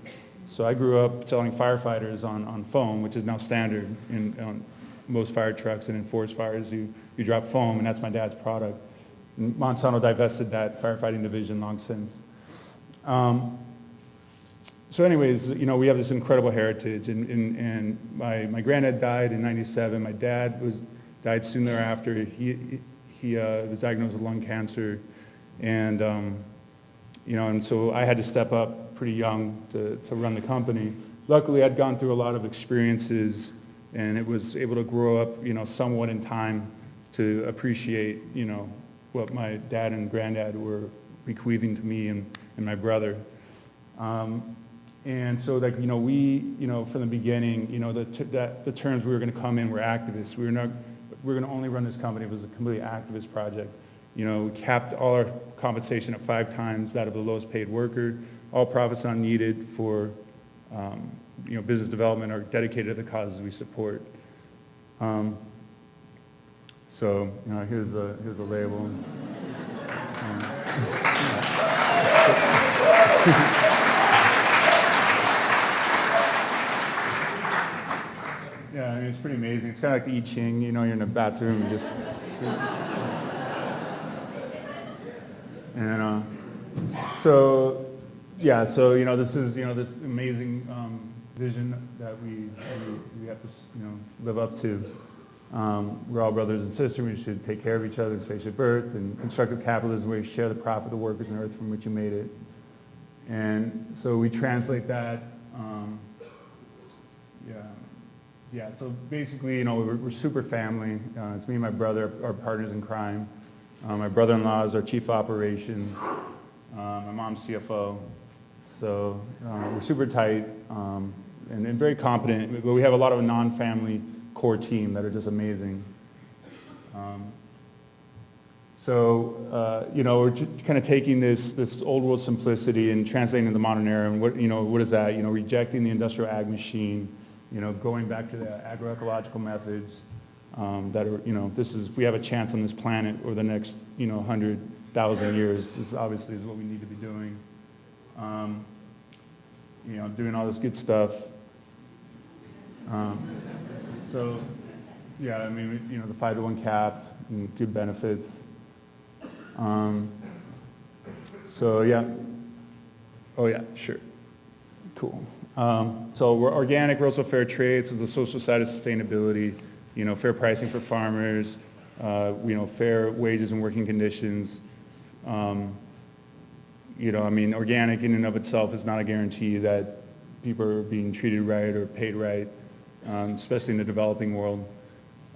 Speaker 6: So I grew up selling firefighters on foam, which is now standard on most fire trucks, and in forest fires you drop foam, and that's my dad's product. And Monsanto divested that firefighting division long since. So anyways, we have this incredible heritage, and my granddad died in '97. My dad died soon thereafter. He was diagnosed with lung cancer, and and so I had to step up pretty young to run the company. Luckily, I'd gone through a lot of experiences, and it was able to grow up, somewhat in time to appreciate, what my dad and granddad were bequeathing to me and my brother. And so we, from the beginning, the terms we were going to come in were activists. We were going to only run this company if it was a completely activist project. We capped all our compensation at 5 times that of the lowest paid worker. All profits not needed for, business development are dedicated to the causes we support. So, here's the label. Yeah, it's pretty amazing. It's kind of like the I Ching, you're in a bathroom and just... And this is, this amazing vision that we have to, live up to. We're all brothers and sisters. We should take care of each other in spaceship Earth, and constructive capitalism where you share the profit of the workers on Earth from which you made it. And so we translate that. So basically, we're super family. It's me and my brother, our partners in crime. My brother-in-law is our chief operations. My mom's CFO. So we're super tight and very competent, but we have a lot of a non-family core team that are just amazing. We're kind of taking this old world simplicity and translating it to the modern era. And what is that? Rejecting the industrial ag machine, going back to the agroecological methods that are, if we have a chance on this planet over the next, 100,000 years, this obviously is what we need to be doing. Doing all this good stuff. The 5-to-1 cap and good benefits. Oh yeah, sure. Cool. So we're organic, we're also fair trade, so the social side of sustainability, fair pricing for farmers, fair wages and working conditions. Organic in and of itself is not a guarantee that people are being treated right or paid right, especially in the developing world.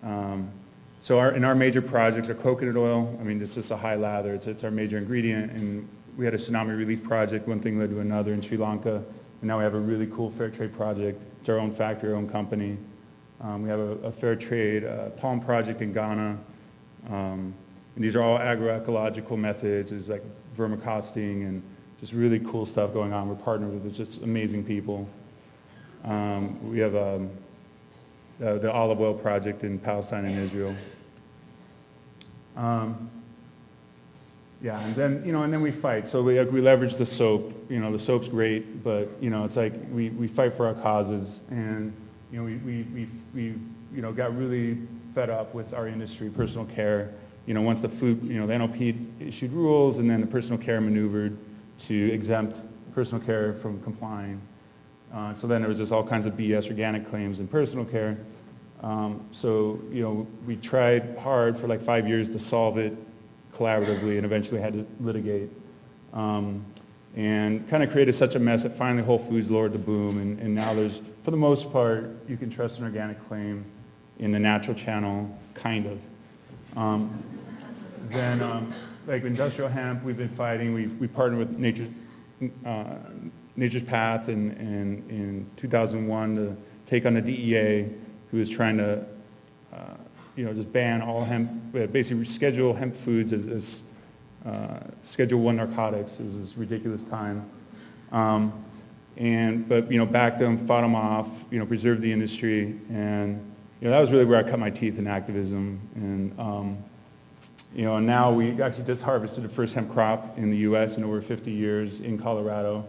Speaker 6: In our major projects, our coconut oil, this is a high lather, it's our major ingredient, and we had a tsunami relief project, one thing led to another in Sri Lanka, and now we have a really cool fair trade project. It's our own factory, our own company. We have a fair trade palm project in Ghana, and these are all agroecological methods. It's like vermicasting and just really cool stuff going on. We're partnered with just amazing people. We have the olive oil project in Palestine and Israel. And then we fight. So we leverage the soap. The soap's great, but it's like we fight for our causes, and we got really fed up with our industry, personal care. Once the food, the NLP issued rules, and then the personal care maneuvered to exempt personal care from complying. So then there was just all kinds of BS organic claims in personal care. We tried hard for like 5 years to solve it collaboratively, and eventually had to litigate. And kind of created such a mess that finally Whole Foods lowered the boom, and now there's, for the most part, you can trust an organic claim in the natural channel, kind of. Like industrial hemp, we've been fighting. We partnered with Nature's Path in 2001 to take on the DEA, who was trying to, just ban all hemp, basically schedule hemp foods as Schedule I narcotics. It was this ridiculous time. Backed them, fought them off, preserved the industry, and that was really where I cut my teeth in activism. And and now we actually just harvested the first hemp crop in the U.S. in over 50 years in Colorado.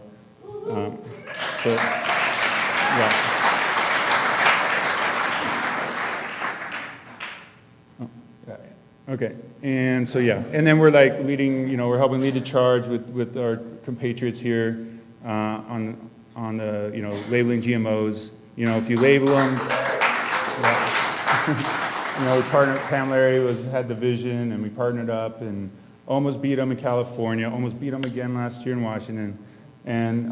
Speaker 6: Okay, and then we're like leading, we're helping lead the charge with our compatriots here on the, labeling GMOs. If you label them, we partnered, Plenary had the vision, and we partnered up and almost beat them in California, almost beat them again last year in Washington, and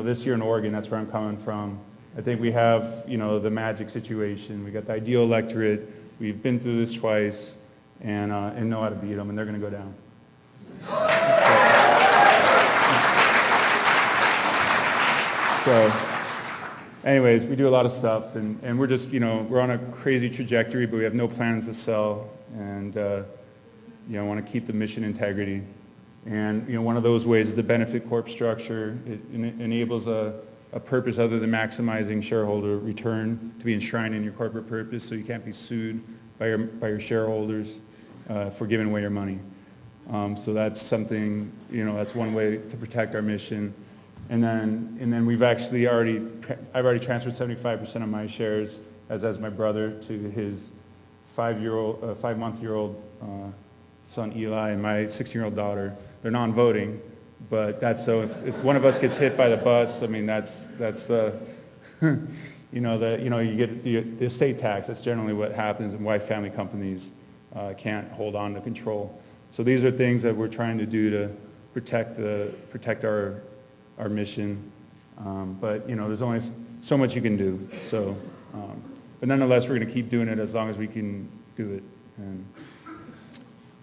Speaker 6: this year in Oregon. That's where I'm coming from. I think we have, the magic situation. We got the ideal electorate. We've been through this twice, and know how to beat them, and they're going to go down. So, anyways, we do a lot of stuff, and we're just, we're on a crazy trajectory, but we have no plans to sell, and want to keep the mission integrity. And one of those ways is the benefit corp structure. It enables a purpose other than maximizing shareholder return to be enshrined in your corporate purpose, so you can't be sued by your shareholders for giving away your money. So that's something, that's one way to protect our mission. And then we've actually I've already transferred 75% of my shares, as my brother, to his 5-month-year-old son Eli and my 16-year-old daughter. They're non-voting, but that's so if one of us gets hit by the bus, that's the you get the estate tax. That's generally what happens, and why family companies can't hold on to control. So these are things that we're trying to do to protect our mission. But there's only so much you can do. So, but nonetheless, we're going to keep doing it as long as we can do it. And,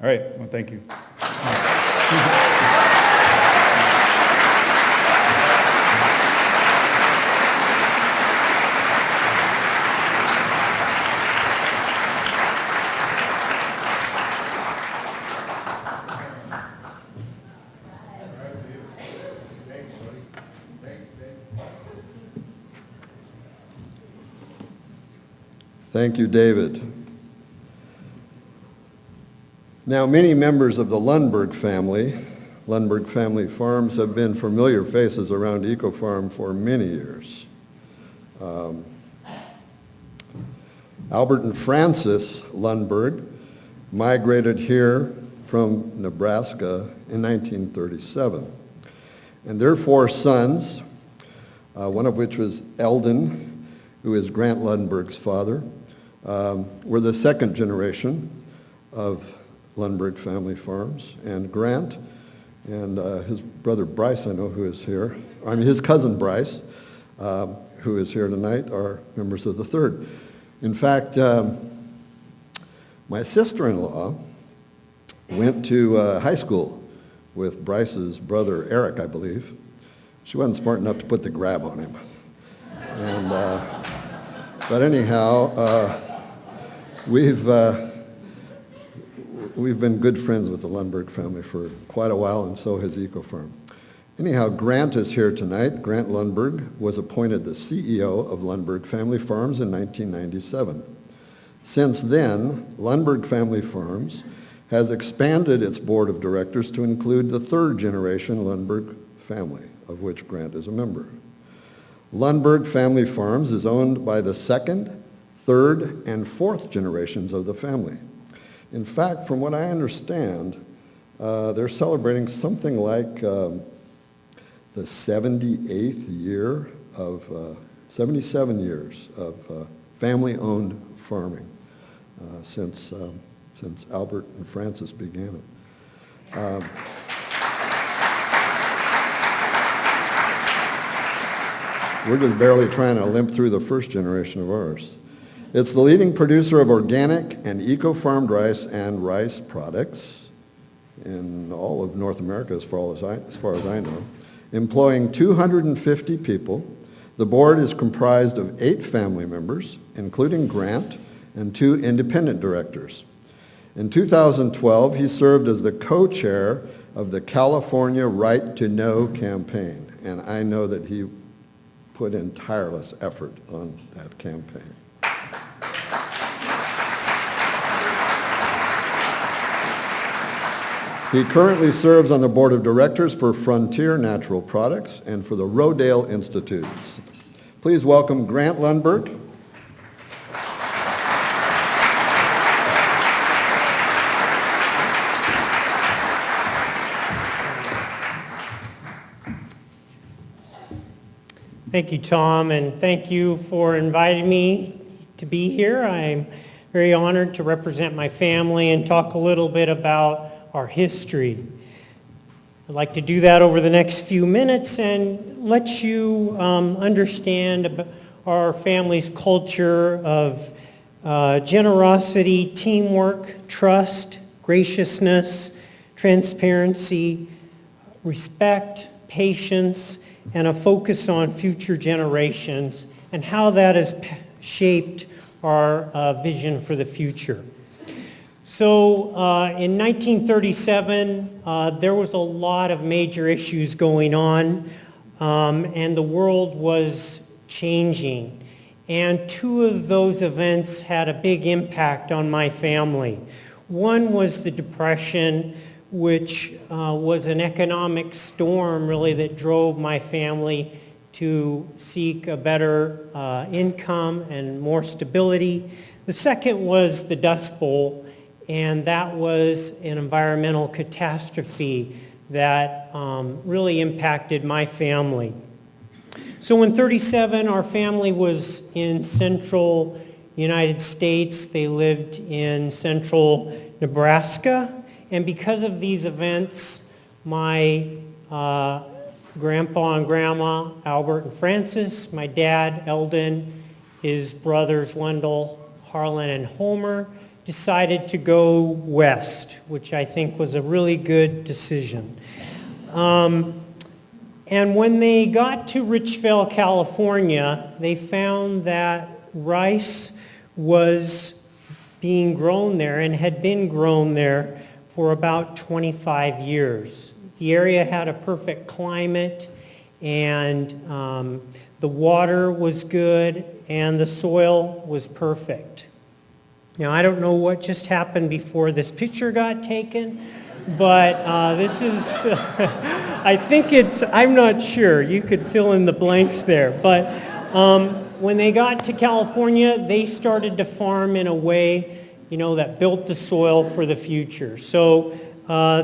Speaker 6: all right. Well, thank you.
Speaker 5: Thank you, David. Now, many members of the Lundberg family farms have been familiar faces around EcoFarm for many years. Albert and Frances Lundberg migrated here from Nebraska in 1937. And their 4 sons, one of which was Eldon, who is Grant Lundberg's father, were the second generation of Lundberg family farms. And Grant and his brother Bryce, I know who is here, his cousin Bryce, who is here tonight, are members of the third. In fact, my sister-in-law went to high school with Bryce's brother Eric, I believe. She wasn't smart enough to put the grab on him. And, but anyhow, we've been good friends with the Lundberg family for quite a while, and so has EcoFarm. Anyhow, Grant is here tonight. Grant Lundberg was appointed the CEO of Lundberg Family Farms in 1997. Since then, Lundberg Family Farms has expanded its board of directors to include the third generation Lundberg family, of which Grant is a member. Lundberg Family Farms is owned by the second, third, and fourth generations of the family. In fact, from what I understand, they're celebrating something like the 78th year of, 77 years of family-owned farming since Albert and Frances began it. We're just barely trying to limp through the first generation of ours. It's the leading producer of organic and eco-farmed rice and rice products in all of North America as far as I know, employing 250 people. The board is comprised of 8 family members, including Grant, and 2 independent directors. In 2012, he served as the co-chair of the California Right to Know campaign, and I know that he put in tireless effort on that campaign. He currently serves on the board of directors for Frontier Natural Products and for the Rodale Institute. Please welcome Grant Lundberg.
Speaker 7: Thank you, Tom, and thank you for inviting me to be here. I'm very honored to represent my family and talk a little bit about our history. I'd like to do that over the next few minutes and let you understand our family's culture of generosity, teamwork, trust, graciousness, transparency, respect, patience, and a focus on future generations and how that has shaped our vision for the future. So in 1937, there was a lot of major issues going on, and the world was changing. And 2 of those events had a big impact on my family. One was the Depression, which was an economic storm really that drove my family to seek a better income and more stability. The second was the Dust Bowl, and that was an environmental catastrophe that really impacted my family. So in 1937, our family was in central United States. They lived in central Nebraska. And because of these events, my grandpa and grandma, Albert and Frances, my dad, Eldon, his brothers, Wendell, Harlan, and Homer, decided to go west, which I think was a really good decision. And when they got to Richville, California, they found that rice was being grown there and had been grown there for about 25 years. The area had a perfect climate, and the water was good, and the soil was perfect. Now, I don't know what just happened before this picture got taken, but this is, I think it's, I'm not sure. You could fill in the blanks there. But when they got to California, they started to farm in a way, that built the soil for the future. So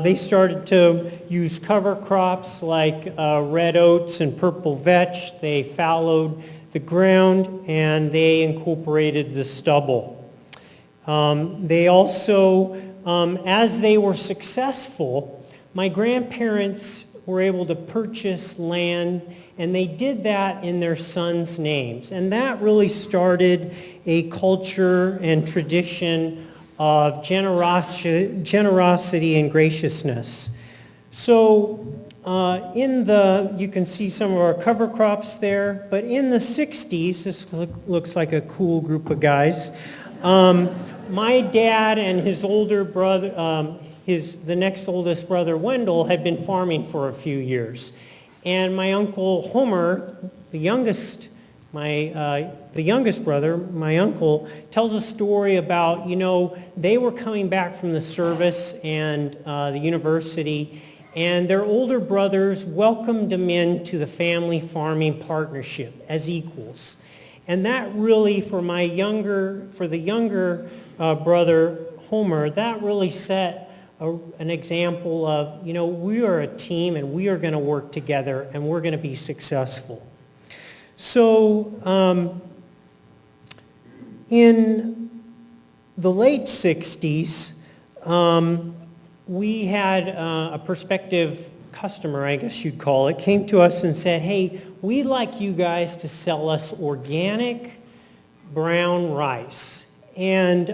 Speaker 7: they started to use cover crops like red oats and purple vetch. They fallowed the ground, and they incorporated the stubble. They also, as they were successful, my grandparents were able to purchase land, and they did that in their sons' names. And that really started a culture and tradition of generosity and graciousness. So you can see some of our cover crops there, but in the 60s, this looks like a cool group of guys. My dad and his older brother, the next oldest brother, Wendell, had been farming for a few years. And my uncle Homer, the youngest brother, my uncle, tells a story about, they were coming back from the service and the university, and their older brothers welcomed them into the family farming partnership as equals. And that really, for the younger brother, Homer, that really set an example of, we are a team and we are going to work together and we're going to be successful. So in the late 60s, we had a prospective customer, I guess you'd call it, came to us and said, hey, we'd like you guys to sell us organic brown rice. And,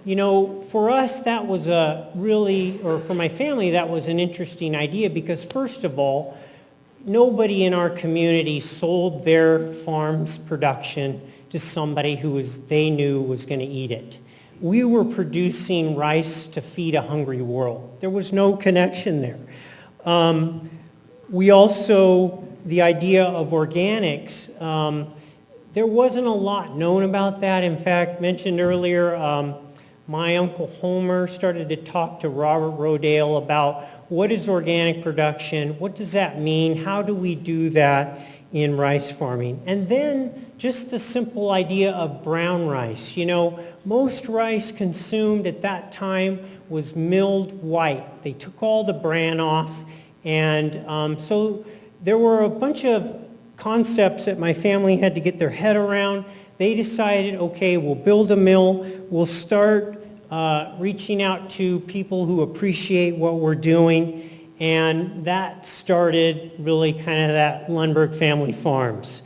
Speaker 7: for us, that was for my family, that was an interesting idea because, first of all, nobody in our community sold their farm's production to somebody they knew was going to eat it. We were producing rice to feed a hungry world. There was no connection there. We also, the idea of organics, there wasn't a lot known about that. In fact, mentioned earlier, my Uncle Homer started to talk to Robert Rodale about what is organic production, what does that mean, how do we do that in rice farming? And then just the simple idea of brown rice. Most rice consumed at that time was milled white. They took all the bran off, and so there were a bunch of concepts that my family had to get their head around. They decided, okay, we'll build a mill, we'll start reaching out to people who appreciate what we're doing, and that started really kind of that Lundberg Family Farms.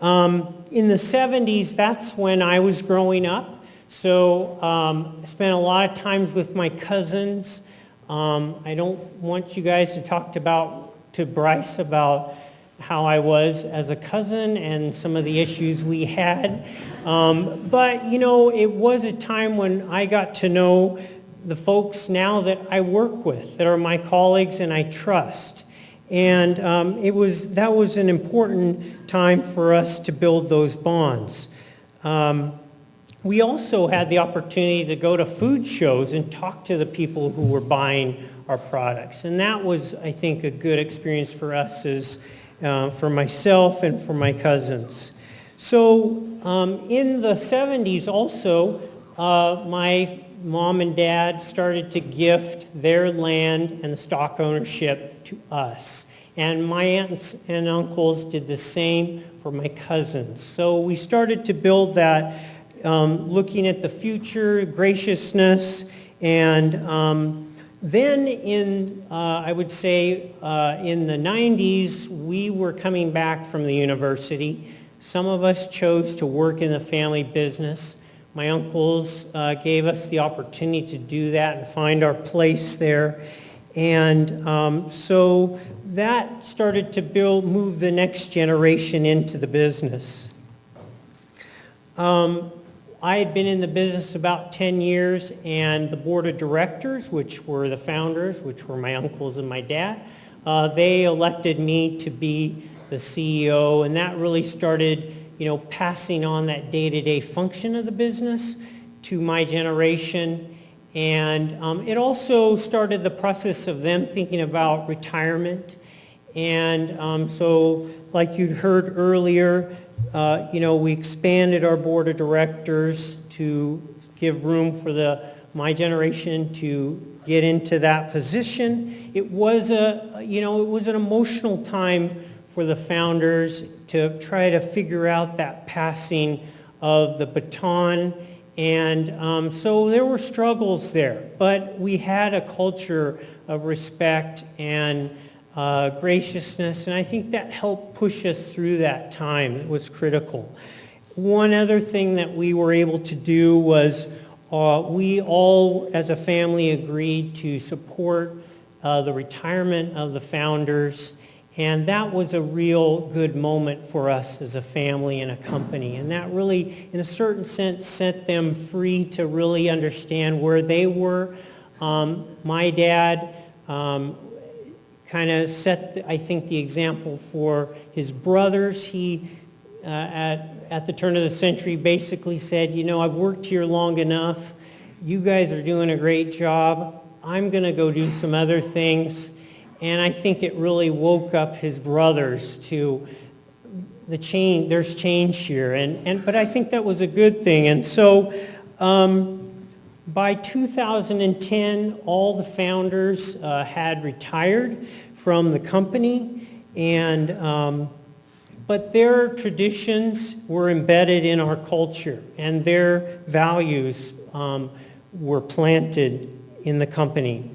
Speaker 7: In the 70s, that's when I was growing up, so I spent a lot of times with my cousins. I don't want you guys to talk to Bryce about how I was as a cousin and some of the issues we had. But, it was a time when I got to know the folks now that I work with, that are my colleagues and I trust. And that was an important time for us to build those bonds. We also had the opportunity to go to food shows and talk to the people who were buying our products. And that was, I think, a good experience for us for myself and for my cousins. So in the 70s also, my mom and dad started to gift their land and the stock ownership to us. And my aunts and uncles did the same for my cousins. So we started to build that, looking at the future, graciousness, and then I would say, in the 90s, we were coming back from the university. Some of us chose to work in the family business. My uncles gave us the opportunity to do that and find our place there. And so that started to move the next generation into the business. I had been in the business about 10 years, and the board of directors, which were the founders, which were my uncles and my dad, they elected me to be the CEO, and that really started, passing on that day-to-day function of the business to my generation. And it also started the process of them thinking about retirement. And so, like you'd heard earlier, we expanded our board of directors to give room for my generation to get into that position. It was an emotional time for the founders to try to figure out that passing of the baton. And so there were struggles there, but we had a culture of respect and graciousness, and I think that helped push us through that time. It was critical. One other thing that we were able to do was we all, as a family, agreed to support the retirement of the founders, and that was a real good moment for us as a family and a company. And that really, in a certain sense, set them free to really understand where they were. My dad kind of set, I think, the example for his brothers. He, at the turn of the century, basically said, I've worked here long enough. You guys are doing a great job. I'm going to go do some other things. And I think it really woke up his brothers to the change. There's change here. But I think that was a good thing. And so by 2010, all the founders had retired from the company, but their traditions were embedded in our culture, and their values were planted in the company.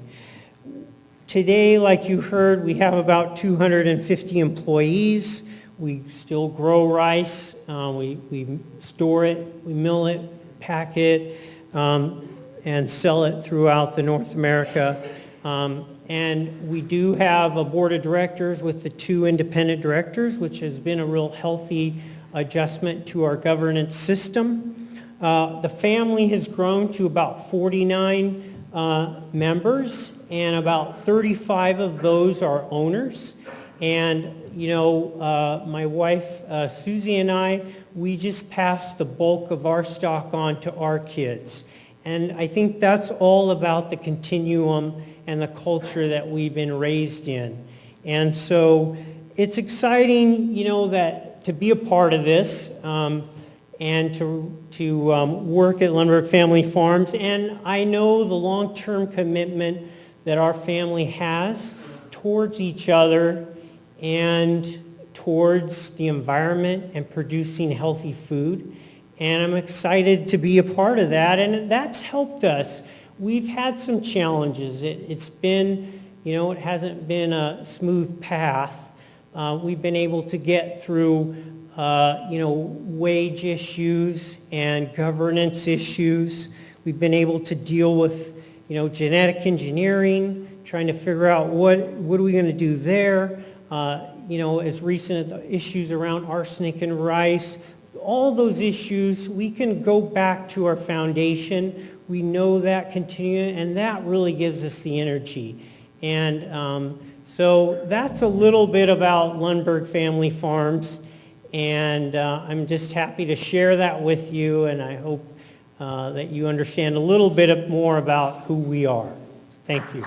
Speaker 7: Today, like you heard, we have about 250 employees. We still grow rice. We store it, we mill it, pack it, and sell it throughout the North America. And we do have a board of directors with the 2 independent directors, which has been a real healthy adjustment to our governance system. The family has grown to about 49 members, and about 35 of those are owners. And, my wife, Susie, and I, we just passed the bulk of our stock on to our kids. And I think that's all about the continuum and the culture that we've been raised in. And so it's exciting, that to be a part of this and to work at Lundberg Family Farms. And I know the long-term commitment that our family has towards each other and towards the environment and producing healthy food. And I'm excited to be a part of that, and that's helped us. We've had some challenges. It's been, it hasn't been a smooth path. We've been able to get through, wage issues and governance issues. We've been able to deal with, genetic engineering, trying to figure out what are we going to do there. As recent as issues around arsenic in rice, all those issues, we can go back to our foundation. We know that continuing, and that really gives us the energy. And so that's a little bit about Lundberg Family Farms, and I'm just happy to share that with you, and I hope that you understand a little bit more about who we are. Thank you.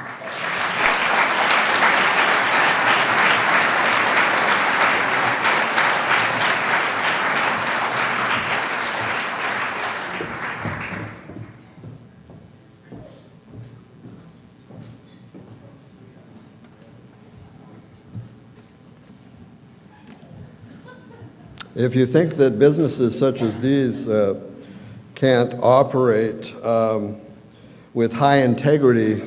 Speaker 5: If you think that businesses such as these can't operate with high integrity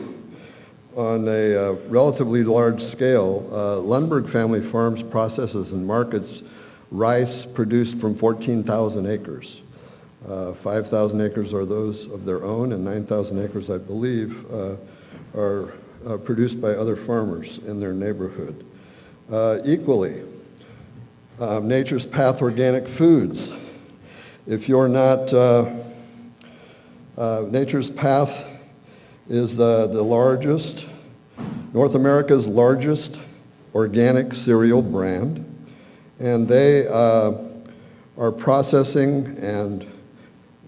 Speaker 5: on a relatively large scale, Lundberg Family Farms processes and markets rice produced from 14,000 acres. 5,000 acres are those of their own, and 9,000 acres, I believe, are produced by other farmers in their neighborhood. Equally, Nature's Path Organic Foods. If you're not, Nature's Path is the largest, North America's largest organic cereal brand, and they are are processing and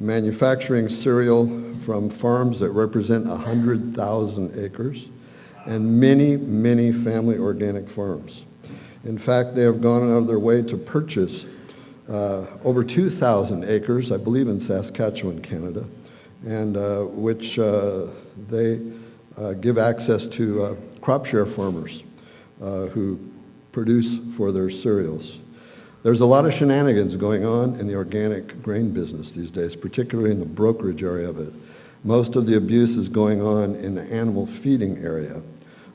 Speaker 5: manufacturing cereal from farms that represent 100,000 acres and many, many family organic farms. In fact, they have gone out of their way to purchase over 2,000 acres, I believe in Saskatchewan, Canada, and which they give access to crop share farmers who produce for their cereals. There's a lot of shenanigans going on in the organic grain business these days, particularly in the brokerage area of it. Most of the abuse is going on in the animal feeding area.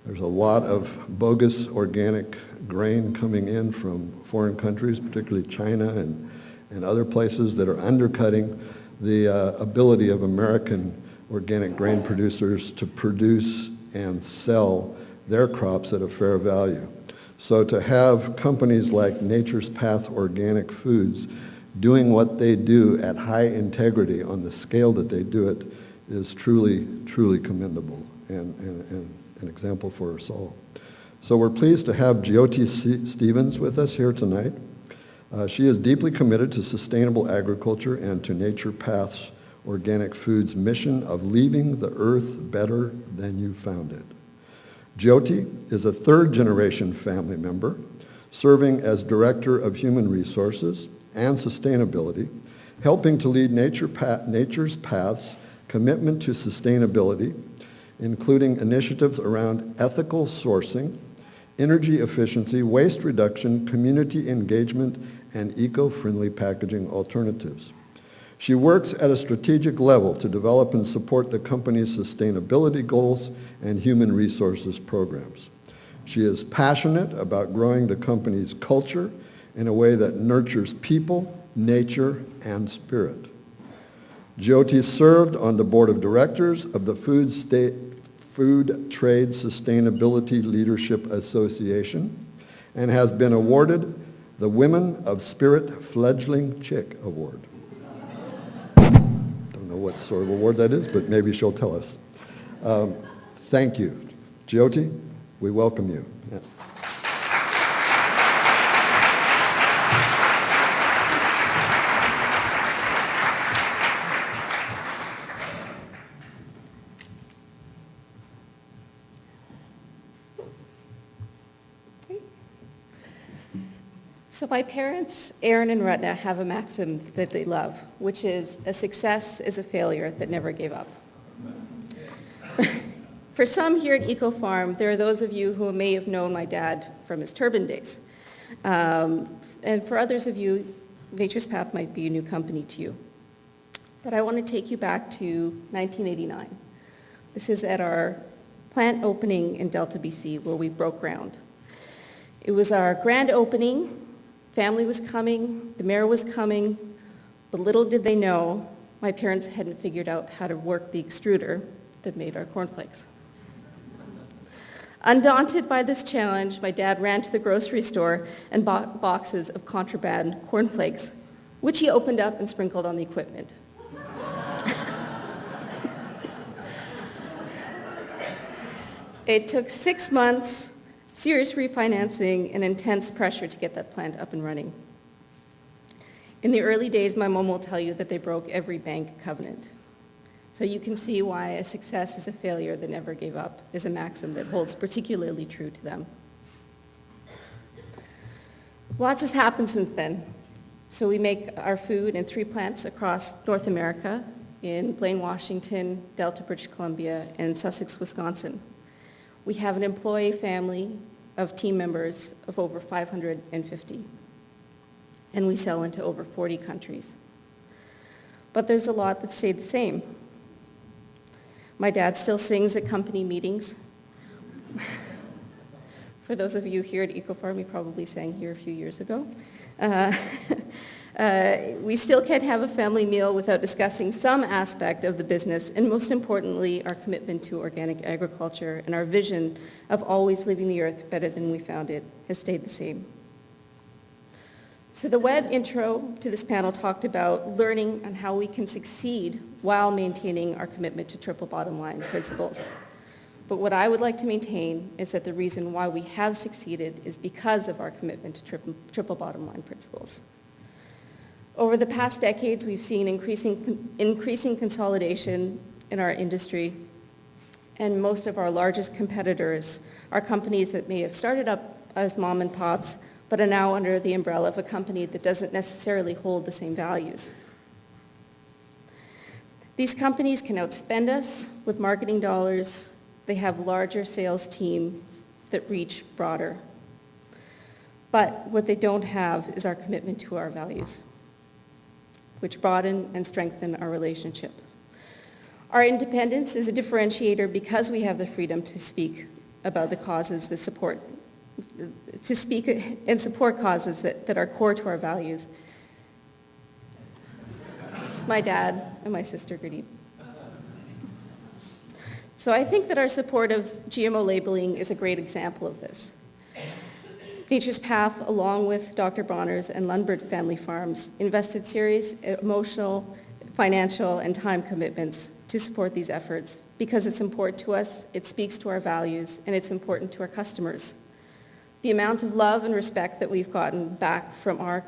Speaker 5: There's a lot of bogus organic grain coming in from foreign countries, particularly China and other places that are undercutting the ability of American organic grain producers to produce and sell their crops at a fair value. So to have companies like Nature's Path Organic Foods doing what they do at high integrity on the scale that they do it is truly, truly commendable and an example for us all. So we're pleased to have Jyoti Stevens with us here tonight. She is deeply committed to sustainable agriculture and to Nature Path's Organic Foods mission of leaving the earth better than you found it. Jyoti is a third-generation family member, serving as Director of Human Resources and Sustainability, helping to lead Nature's Path's commitment to sustainability, including initiatives around ethical sourcing, energy efficiency, waste reduction, community engagement, and eco-friendly packaging alternatives. She works at a strategic level to develop and support the company's sustainability goals and human resources programs. She is passionate about growing the company's culture in a way that nurtures people, nature, and spirit. Jyoti served on the board of directors of the Food Trade Sustainability Leadership Association and has been awarded the Women of Spirit Fledgling Chick Award. Don't know what sort of award that is, but maybe she'll tell us. Thank you. Jyoti, we welcome you. Yeah.
Speaker 8: So my parents, Aaron and Rutna, have a maxim that they love, which is a success is a failure that never gave up. For some here at EcoFarm, there are those of you who may have known my dad from his turban days. And for others of you, Nature's Path might be a new company to you. But I want to take you back to 1989. This is at our plant opening in Delta, BC, where we broke ground. It was our grand opening. Family was coming, the mayor was coming, but little did they know, my parents hadn't figured out how to work the extruder that made our cornflakes. Undaunted by this challenge, my dad ran to the grocery store and bought boxes of contraband cornflakes, which he opened up and sprinkled on the equipment. It took 6 months, serious refinancing, and intense pressure to get that plant up and running. In the early days, my mom will tell you that they broke every bank covenant. So you can see why a success is a failure that never gave up is a maxim that holds particularly true to them. Lots has happened since then. So we make our food in 3 plants across North America, in Blaine, Washington, Delta, British Columbia, and Sussex, Wisconsin. We have an employee family of team members of over 550, and we sell into over 40 countries. But there's a lot that stayed the same. My dad still sings at company meetings. For those of you here at EcoFarm, he probably sang here a few years ago. We still can't have a family meal without discussing some aspect of the business, and most importantly, our commitment to organic agriculture and our vision of always leaving the earth better than we found it has stayed the same. So the web intro to this panel talked about learning on how we can succeed while maintaining our commitment to triple bottom line principles. But what I would like to maintain is that the reason why we have succeeded is because of our commitment to triple bottom line principles. Over the past decades, we've seen increasing consolidation in our industry, and most of our largest competitors are companies that may have started up as mom and pops, but are now under the umbrella of a company that doesn't necessarily hold the same values. These companies can outspend us with marketing dollars. They have larger sales teams that reach broader. But what they don't have is our commitment to our values, which broaden and strengthen our relationship. Our independence is a differentiator because we have the freedom to speak about the causes that support, to speak and support causes that are core to our values. It's my dad and my sister, Gurdeep. So I think that our support of GMO labeling is a great example of this. Nature's Path, along with Dr. Bronner's and Lundberg Family Farms, invested serious emotional, financial, and time commitments to support these efforts because it's important to us, it speaks to our values, and it's important to our customers. The amount of love and respect that we've gotten back from our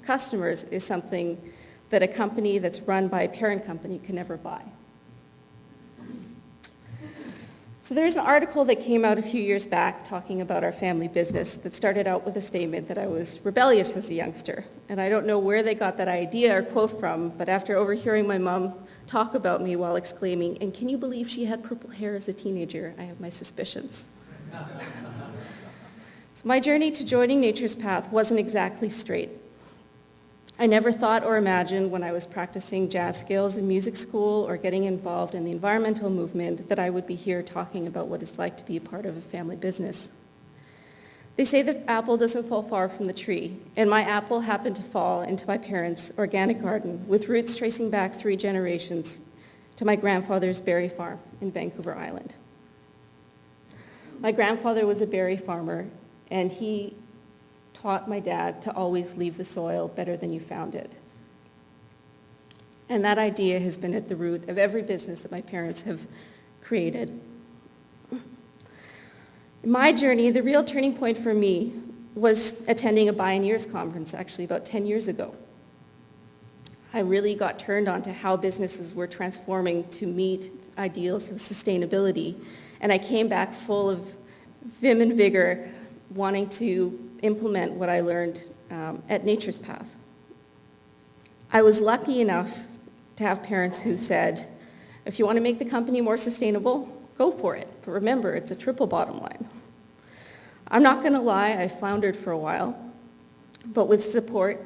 Speaker 8: customers is something that a company that's run by a parent company can never buy. So there's an article that came out a few years back talking about our family business that started out with a statement that I was rebellious as a youngster. And I don't know where they got that idea or quote from, but after overhearing my mom talk about me while exclaiming, "And can you believe she had purple hair as a teenager?" I have my suspicions. So my journey to joining Nature's Path wasn't exactly straight. I never thought or imagined when I was practicing jazz skills in music school or getting involved in the environmental movement that I would be here talking about what it's like to be a part of a family business. They say the apple doesn't fall far from the tree, and my apple happened to fall into my parents' organic garden with roots tracing back 3 generations to my grandfather's berry farm in Vancouver Island. My grandfather was a berry farmer, and he taught my dad to always leave the soil better than you found it. And that idea has been at the root of every business that my parents have created. In my journey, the real turning point for me was attending a Pioneers conference actually about 10 years ago. I really got turned on to how businesses were transforming to meet ideals of sustainability, and I came back full of vim and vigor, wanting to implement what I learned at Nature's Path. I was lucky enough to have parents who said, if you want to make the company more sustainable, go for it. But remember, it's a triple bottom line. I'm not going to lie, I floundered for a while, but with support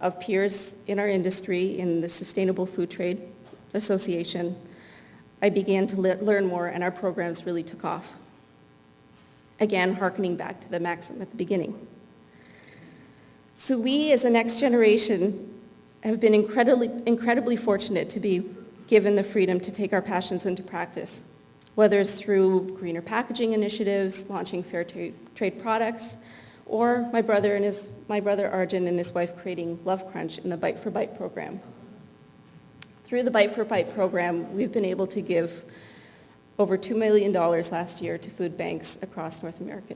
Speaker 8: of peers in our industry, in the Sustainable Food Trade Association, I began to learn more, and our programs really took off. Again, hearkening back to the maxim at the beginning. So we, as the next generation, have been incredibly fortunate to be given the freedom to take our passions into practice, whether it's through greener packaging initiatives, launching fair trade products, or my brother Arjun and his wife creating Love Crunch in the Bite for Bite program. Through the Bite for Bite program, we've been able to give over $2 million last year to food banks across North America.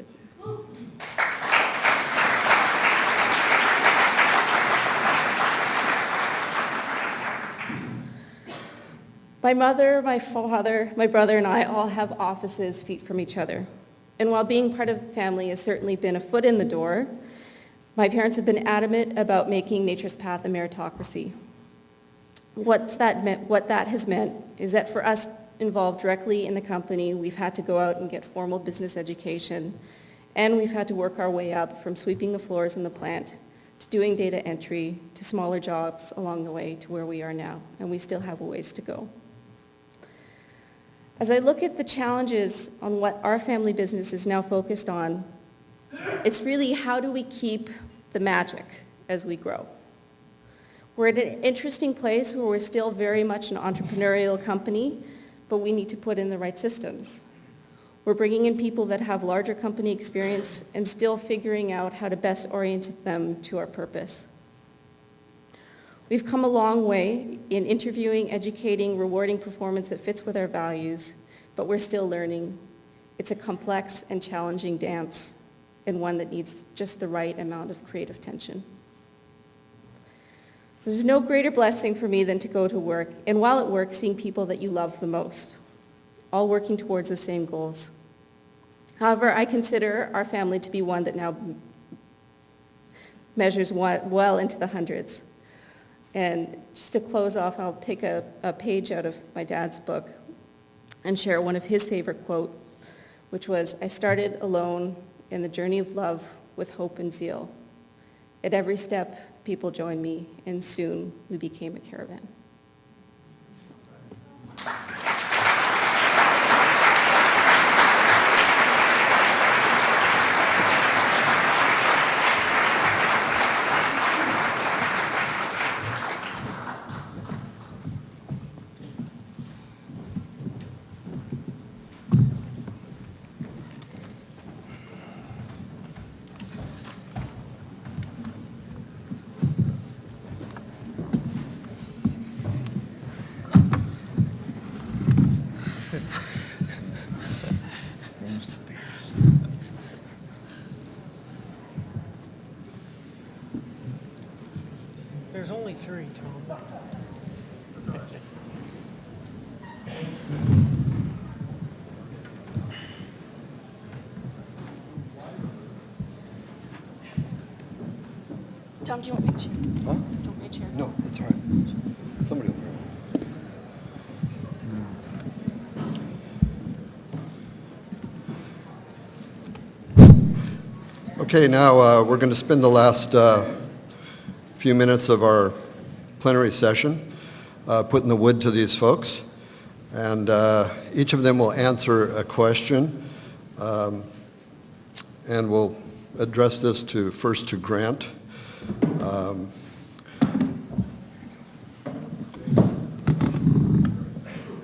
Speaker 8: My mother, my father, my brother, and I all have offices feet from each other. And while being part of the family has certainly been a foot in the door, my parents have been adamant about making Nature's Path a meritocracy. What that has meant is that for us involved directly in the company, we've had to go out and get formal business education, and we've had to work our way up from sweeping the floors in the plant to doing data entry to smaller jobs along the way to where we are now, and we still have a ways to go. As I look at the challenges on what our family business is now focused on, it's really how do we keep the magic as we grow. We're at an interesting place where we're still very much an entrepreneurial company, but we need to put in the right systems. We're bringing in people that have larger company experience and still figuring out how to best orient them to our purpose. We've come a long way in interviewing, educating, rewarding performance that fits with our values, but we're still learning. It's a complex and challenging dance, and one that needs just the right amount of creative tension. There's no greater blessing for me than to go to work, and while at work, seeing people that you love the most, all working towards the same goals. However, I consider our family to be one that now measures well into the hundreds. And just to close off, I'll take a page out of my dad's book and share one of his favorite quotes, which was, "I started alone in the journey of love with hope and zeal. At every step, people joined me, and soon we became a caravan."
Speaker 7: There's only 3, Tom.
Speaker 8: Tom, do you want me to chair?
Speaker 5: Huh?
Speaker 8: Do you want me to chair?
Speaker 5: No, that's all right. Somebody will grab it. Okay, now we're going to spend the last few minutes of our plenary session putting the wood to these folks. And each of them will answer a question. And we'll address this first to Grant.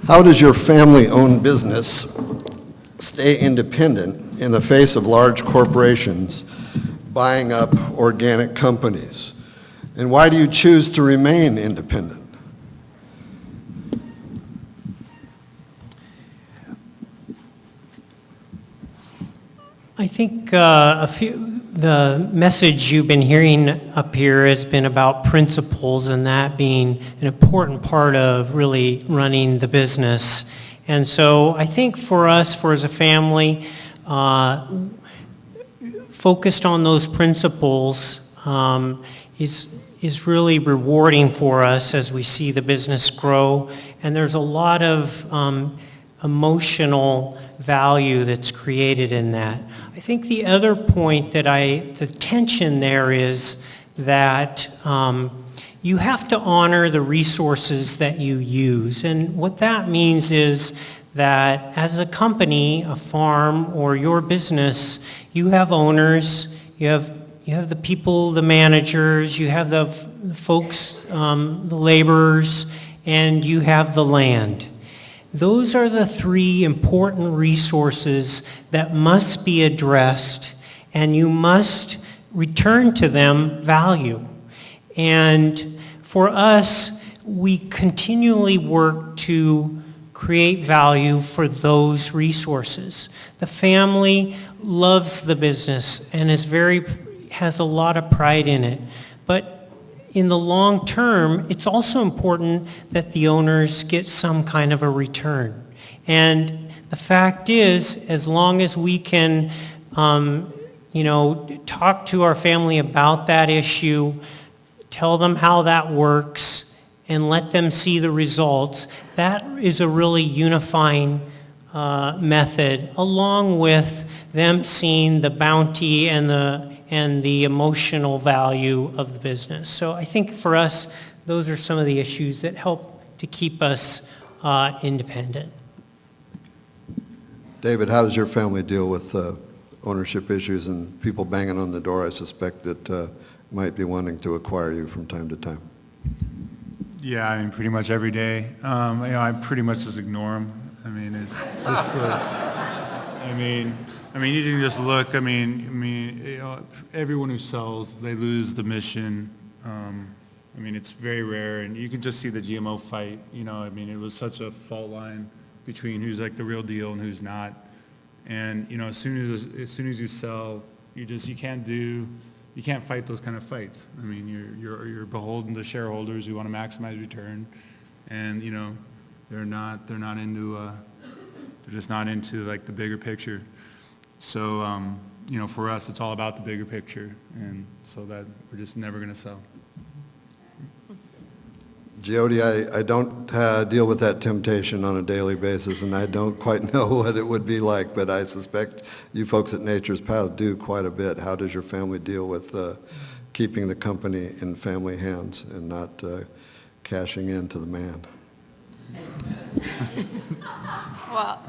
Speaker 5: How does your family-owned business stay independent in the face of large corporations buying up organic companies? And why do you choose to remain independent?
Speaker 7: I think the message you've been hearing up here has been about principles, and that being an important part of really running the business. And so I think for us, as a family, focused on those principles is really rewarding for us as we see the business grow. And there's a lot of emotional value that's created in that. I think the other point the tension there is that you have to honor the resources that you use. And what that means is that as a company, a farm, or your business, you have owners, you have the people, the managers, you have the folks, the laborers, and you have the land. Those are the 3 important resources that must be addressed, and you must return to them value. And for us, we continually work to create value for those resources. The family loves the business and has a lot of pride in it. But in the long term, it's also important that the owners get some kind of a return. And the fact is, as long as we can, talk to our family about that issue, tell them how that works, and let them see the results, that is a really unifying method, along with them seeing the bounty and the emotional value of the business. So I think for us, those are some of the issues that help to keep us independent.
Speaker 5: David, how does your family deal with ownership issues and people banging on the door, I suspect, that might be wanting to acquire you from time to time?
Speaker 6: Yeah, I mean, pretty much every day. I pretty much just ignore them. I mean, it's just like, I mean, you can just look. Everyone who sells, they lose the mission. It's very rare, and you can just see the GMO fight. It was such a fault line between who's like the real deal and who's not. And as soon as you sell, you can't do you can't fight those kind of fights. I mean, you're beholden to shareholders who want to maximize return, and you know, they're just not into like the bigger picture. So you know, for us, it's all about the bigger picture, and so that we're just never going to sell.
Speaker 5: Jody, I don't deal with that temptation on a daily basis, and I don't quite know what it would be like, but I suspect you folks at Nature's Path do quite a bit. How does your family deal with keeping the company in family hands and not cashing in to the man?
Speaker 8: Well,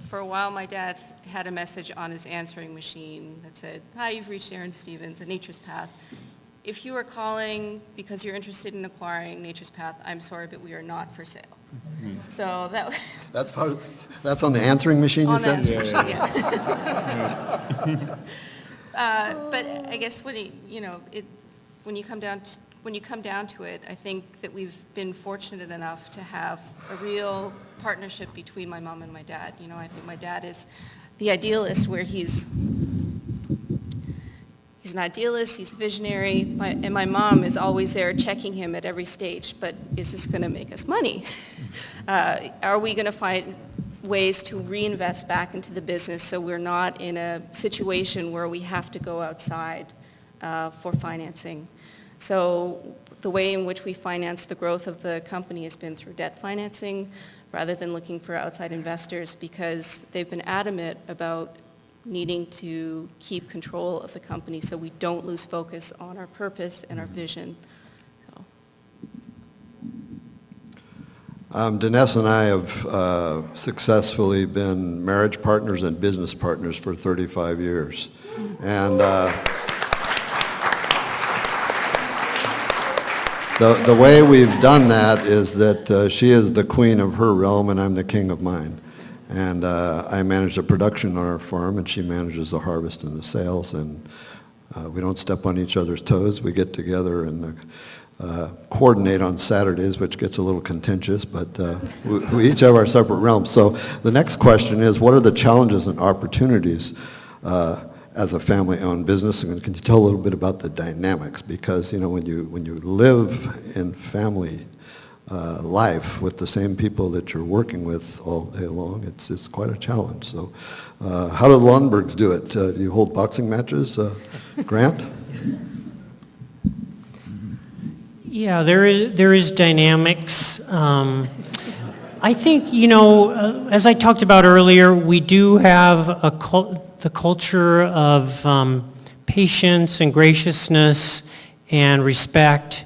Speaker 8: for a while, my dad had a message on his answering machine that said, "Hi, you've reached Aaron Stevens at Nature's Path. If you are calling because you're interested in acquiring Nature's Path, I'm sorry, but we are not for sale." So that
Speaker 5: That's on the answering machine, you
Speaker 8: on the
Speaker 5: said?
Speaker 8: answering machine, yeah. But I guess when you come down to it, I think that we've been fortunate enough to have a real partnership between my mom and my dad. You know, I think my dad is the idealist, where he's an idealist, he's a visionary, and my mom is always there checking him at every stage. But is this going to make us money? Are we going to find ways to reinvest back into the business so we're not in a situation where we have to go outside for financing? So the way in which we finance the growth of the company has been through debt financing rather than looking for outside investors, because they've been adamant about needing to keep control of the company so we don't lose focus on our purpose and our vision. So.
Speaker 5: Dinesh and I have successfully been marriage partners and business partners for 35 years. And the way we've done that is that she is the queen of her realm and I'm the king of mine. And I manage the production on our farm, and she manages the harvest and the sales. And we don't step on each other's toes. We get together and coordinate on Saturdays, which gets a little contentious, but we each have our separate realms. So the next question is, what are the challenges and opportunities as a family-owned business? And can you tell a little bit about the dynamics? Because you know, when you live in family life with the same people that you're working with all day long, it's quite a challenge. So how do the Lundbergs do it? Do you hold boxing matches, Grant?
Speaker 7: Yeah, there is dynamics. I think, you know, as I talked about earlier, we do have the culture of patience and graciousness and respect.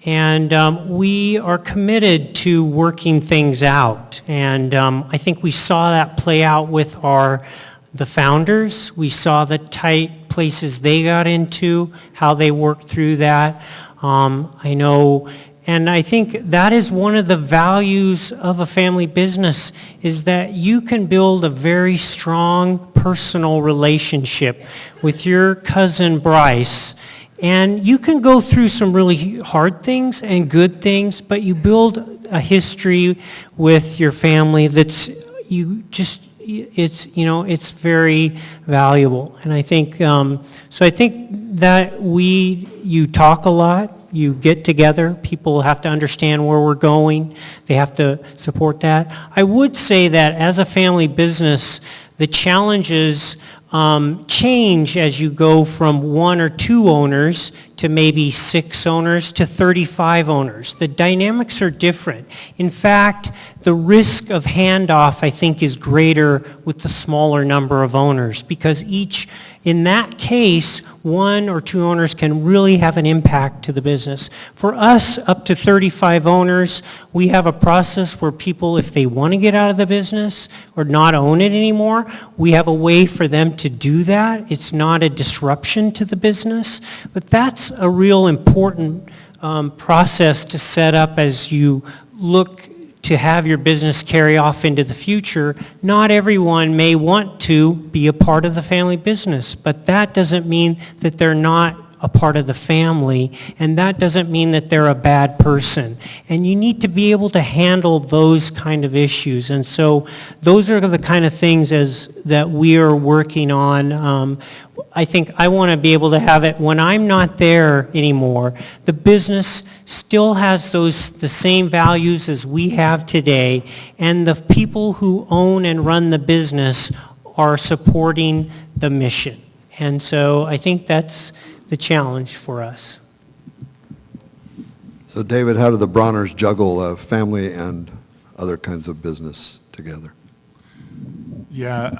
Speaker 7: And we are committed to working things out. And I think we saw that play out with the founders. We saw the tight places they got into, how they worked through that. I know, and I think that is one of the values of a family business, is that you can build a very strong personal relationship with your cousin Bryce. And you can go through some really hard things and good things, but you build a history with your family it's very valuable. And I think, so I think that you talk a lot, you get together, people have to understand where we're going, they have to support that. I would say that as a family business, the challenges change as you go from 1 or 2 owners to maybe 6 owners to 35 owners. The dynamics are different. In fact, the risk of handoff, I think, is greater with the smaller number of owners, because in that case, 1 or 2 owners can really have an impact to the business. For us, up to 35 owners, we have a process where people, if they want to get out of the business or not own it anymore, we have a way for them to do that. It's not a disruption to the business, but that's a real important process to set up as you look to have your business carry off into the future. Not everyone may want to be a part of the family business, but that doesn't mean that they're not a part of the family, and that doesn't mean that they're a bad person. And you need to be able to handle those kind of issues. And so those are the kind of things that we are working on. I think I want to be able to have it when I'm not there anymore. The business still has the same values as we have today, and the people who own and run the business are supporting the mission. And so I think that's the challenge for us.
Speaker 5: So David, how do the Bronners juggle family and other kinds of business together?
Speaker 6: Yeah,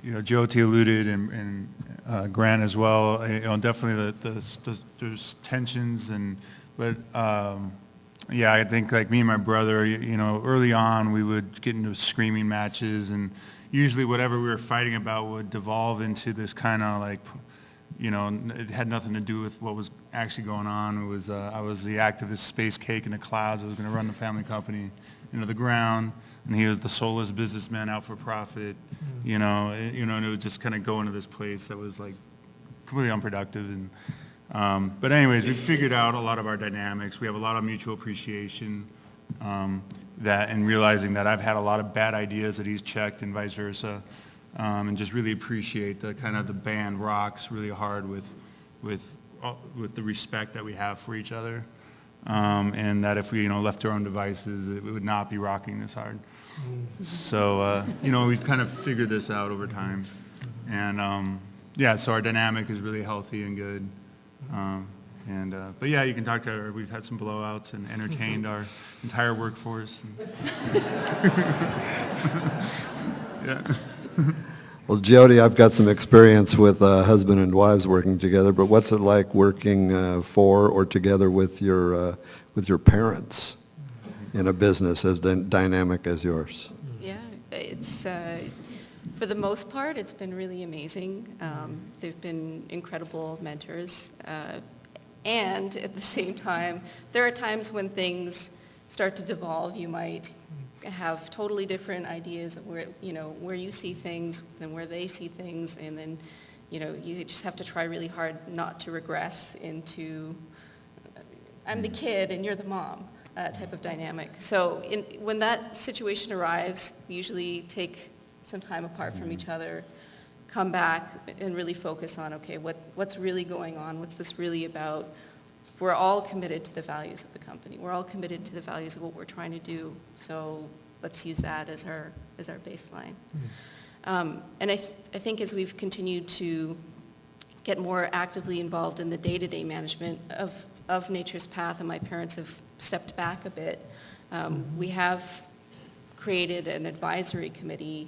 Speaker 6: Jyoti alluded, and Grant as well. Definitely there's tensions, but yeah, I think like me and my brother, early on we would get into screaming matches, and usually whatever we were fighting about would devolve into this kind of like, it had nothing to do with what was actually going on. It was I was the activist space cake in the clouds. I was going to run the family company into the ground. And he was the soulless businessman out for profit, and it would just kind of go into this place that was like completely unproductive. But anyways, we figured out a lot of our dynamics. We have a lot of mutual appreciation, and realizing that I've had a lot of bad ideas that he's checked and vice versa, and just really appreciate the kind of the band rocks really hard with the respect that we have for each other. And that if we, left our own devices, it would not be rocking this hard. So, we've kind of figured this out over time. And, yeah, so our dynamic is really healthy and good. But yeah, you can talk to her. We've had some blowouts and entertained our entire workforce. Yeah.
Speaker 5: Well, Jyoti, I've got some experience with husband and wives working together, but what's it like working for or together with your parents in a business as dynamic as yours?
Speaker 8: Yeah, it's, for the most part, it's been really amazing. They've been incredible mentors. And at the same time, there are times when things start to devolve. You might have totally different ideas of where you see things than where they see things, and then you just have to try really hard not to regress into I'm the kid and you're the mom type of dynamic. So when that situation arrives, we usually take some time apart from each other, come back and really focus on, okay, what's really going on? What's this really about? We're all committed to the values of the company. We're all committed to the values of what we're trying to do. So let's use that as our baseline. And I think as we've continued to get more actively involved in the day-to-day management of Nature's Path, and my parents have stepped back a bit, we have created an advisory committee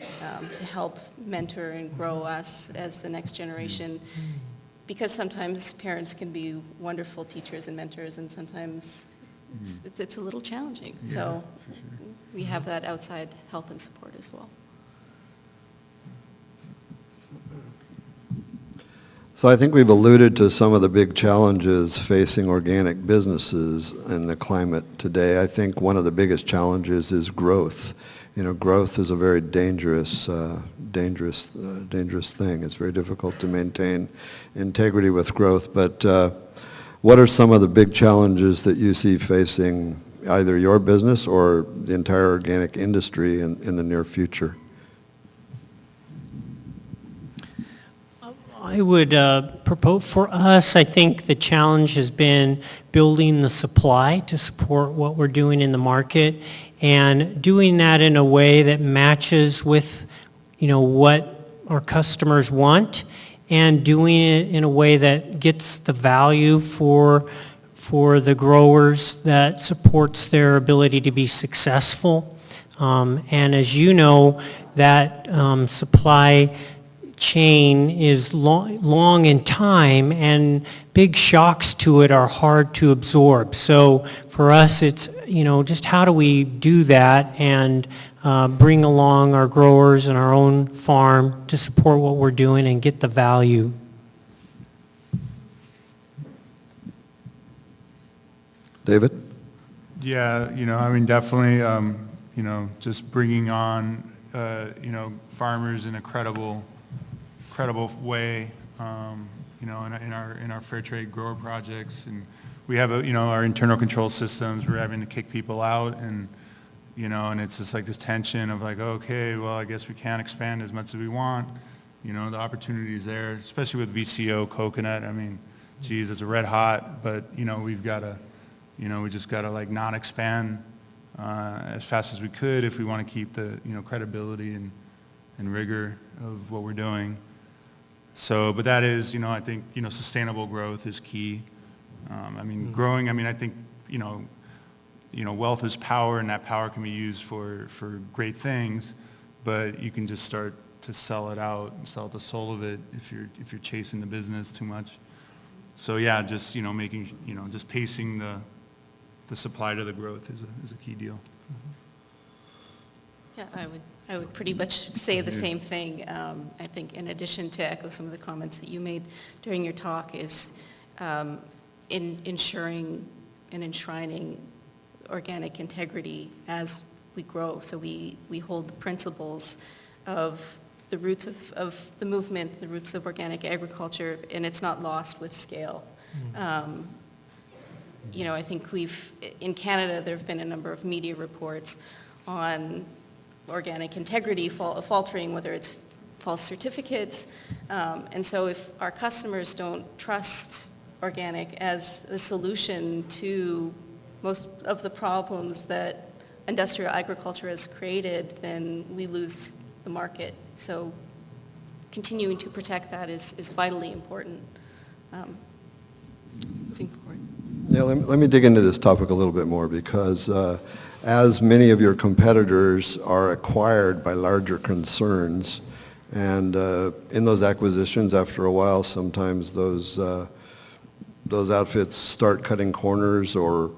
Speaker 8: to help mentor and grow us as the next generation, because sometimes parents can be wonderful teachers and mentors, and sometimes it's a little challenging.
Speaker 6: Yeah,
Speaker 8: so
Speaker 6: for sure.
Speaker 8: we have that outside help and support as well.
Speaker 5: So I think we've alluded to some of the big challenges facing organic businesses in the climate today. I think one of the biggest challenges is growth. Growth is a very dangerous thing. It's very difficult to maintain integrity with growth. But what are some of the big challenges that you see facing either your business or the entire organic industry in the near future?
Speaker 7: I would propose, for us, I think the challenge has been building the supply to support what we're doing in the market, and doing that in a way that matches with, what our customers want, and doing it in a way that gets the value for the growers, that supports their ability to be successful. And as you know, that supply chain is long in time, and big shocks to it are hard to absorb. So for us, it's, just how do we do that and bring along our growers and our own farm to support what we're doing and get the value.
Speaker 5: David?
Speaker 6: Yeah, definitely, just bringing on, farmers in a credible way, in our fair trade grower projects. And we have, our internal control systems. We're having to kick people out, and, and it's just like this tension of like, okay, well, I guess we can't expand as much as we want. You know, the opportunity is there, especially with VCO coconut. I mean, geez, it's red hot, but, you know, we just got to like not expand as fast as we could if we want to keep the, you know, credibility and rigor of what we're doing. So, but that is, you know, I think, you know, sustainable growth is key. I mean, growing, I mean, I think, you know, wealth is power, and that power can be used for great things, but you can just start to sell it out, sell the soul of it if you're chasing the business too much. So yeah, just, you know, making, you know, just pacing the supply to the growth is a key deal.
Speaker 8: Yeah, I would pretty much say the same thing. I think in addition to echo some of the comments that you made during your talk is in ensuring and enshrining organic integrity as we grow. So we hold the principles of the roots of the movement, the roots of organic agriculture, and it's not lost with scale. You know, I think in Canada, there have been a number of media reports on organic integrity faltering, whether it's false certificates. And so if our customers don't trust organic as a solution to most of the problems that industrial agriculture has created, then we lose the market. So continuing to protect that is vitally important moving forward.
Speaker 5: Yeah, let me dig into this topic a little bit more, because as many of your competitors are acquired by larger concerns, and in those acquisitions, after a while, sometimes those outfits start cutting corners or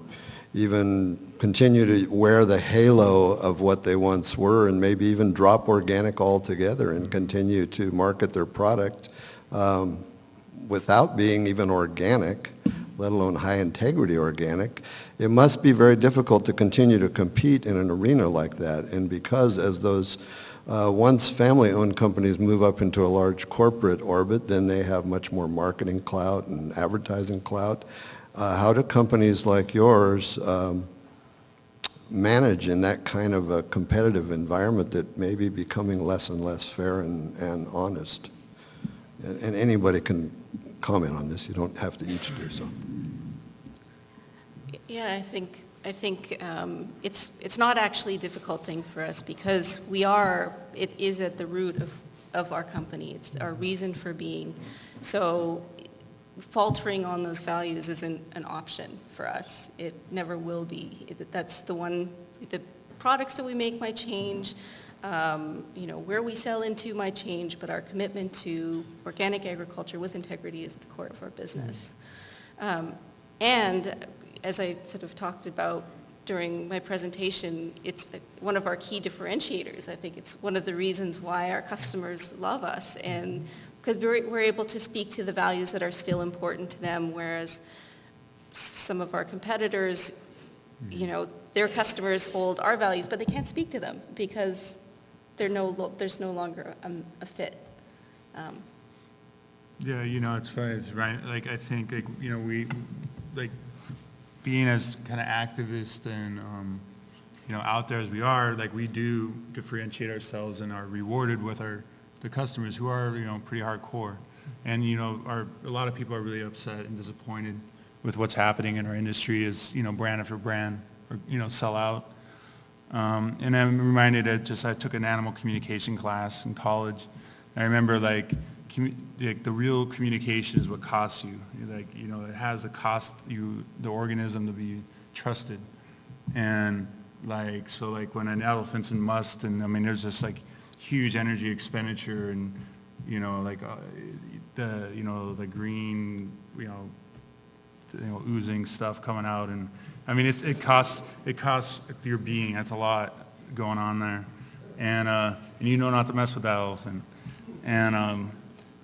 Speaker 5: even continue to wear the halo of what they once were, and maybe even drop organic altogether and continue to market their product without being even organic, let alone high integrity organic. It must be very difficult to continue to compete in an arena like that. And because as those once family-owned companies move up into a large corporate orbit, then they have much more marketing clout and advertising clout. How do companies like yours manage in that kind of a competitive environment that may be becoming less and less fair and honest? And anybody can comment on this. You don't have to each do so.
Speaker 8: Yeah, I think it's not actually a difficult thing for us, because it is at the root of our company. It's our reason for being. So faltering on those values isn't an option for us. It never will be. That's the products that we make might change, you know, where we sell into might change, but our commitment to organic agriculture with integrity is at the core of our business. And as I sort of talked about during my presentation, it's one of our key differentiators. I think it's one of the reasons why our customers love us, and because we're able to speak to the values that are still important to them, whereas some of our competitors, you know, their customers hold our values, but they can't speak to them because there's no longer a fit.
Speaker 6: Yeah, you know, it's funny, it's right. Like, I think, like, you know, we, like, being as kind of activist and, you know, out there as we are, like, we do differentiate ourselves and are rewarded with the customers who are, you know, pretty hardcore. And, you know, a lot of people are really upset and disappointed with what's happening in our industry as, you know, brand after brand, or, you know, sell out. And I'm reminded that I took an animal communication class in college. And I remember, like the real communication is what costs you. Like, you know, it has to cost you, the organism, to be trusted. And like, so like when an elephant's in must, and I mean, there's just like huge energy expenditure, and, you know, like the green, oozing stuff coming out, and I mean, it costs your being. That's a lot going on there, and you know not to mess with that elephant, and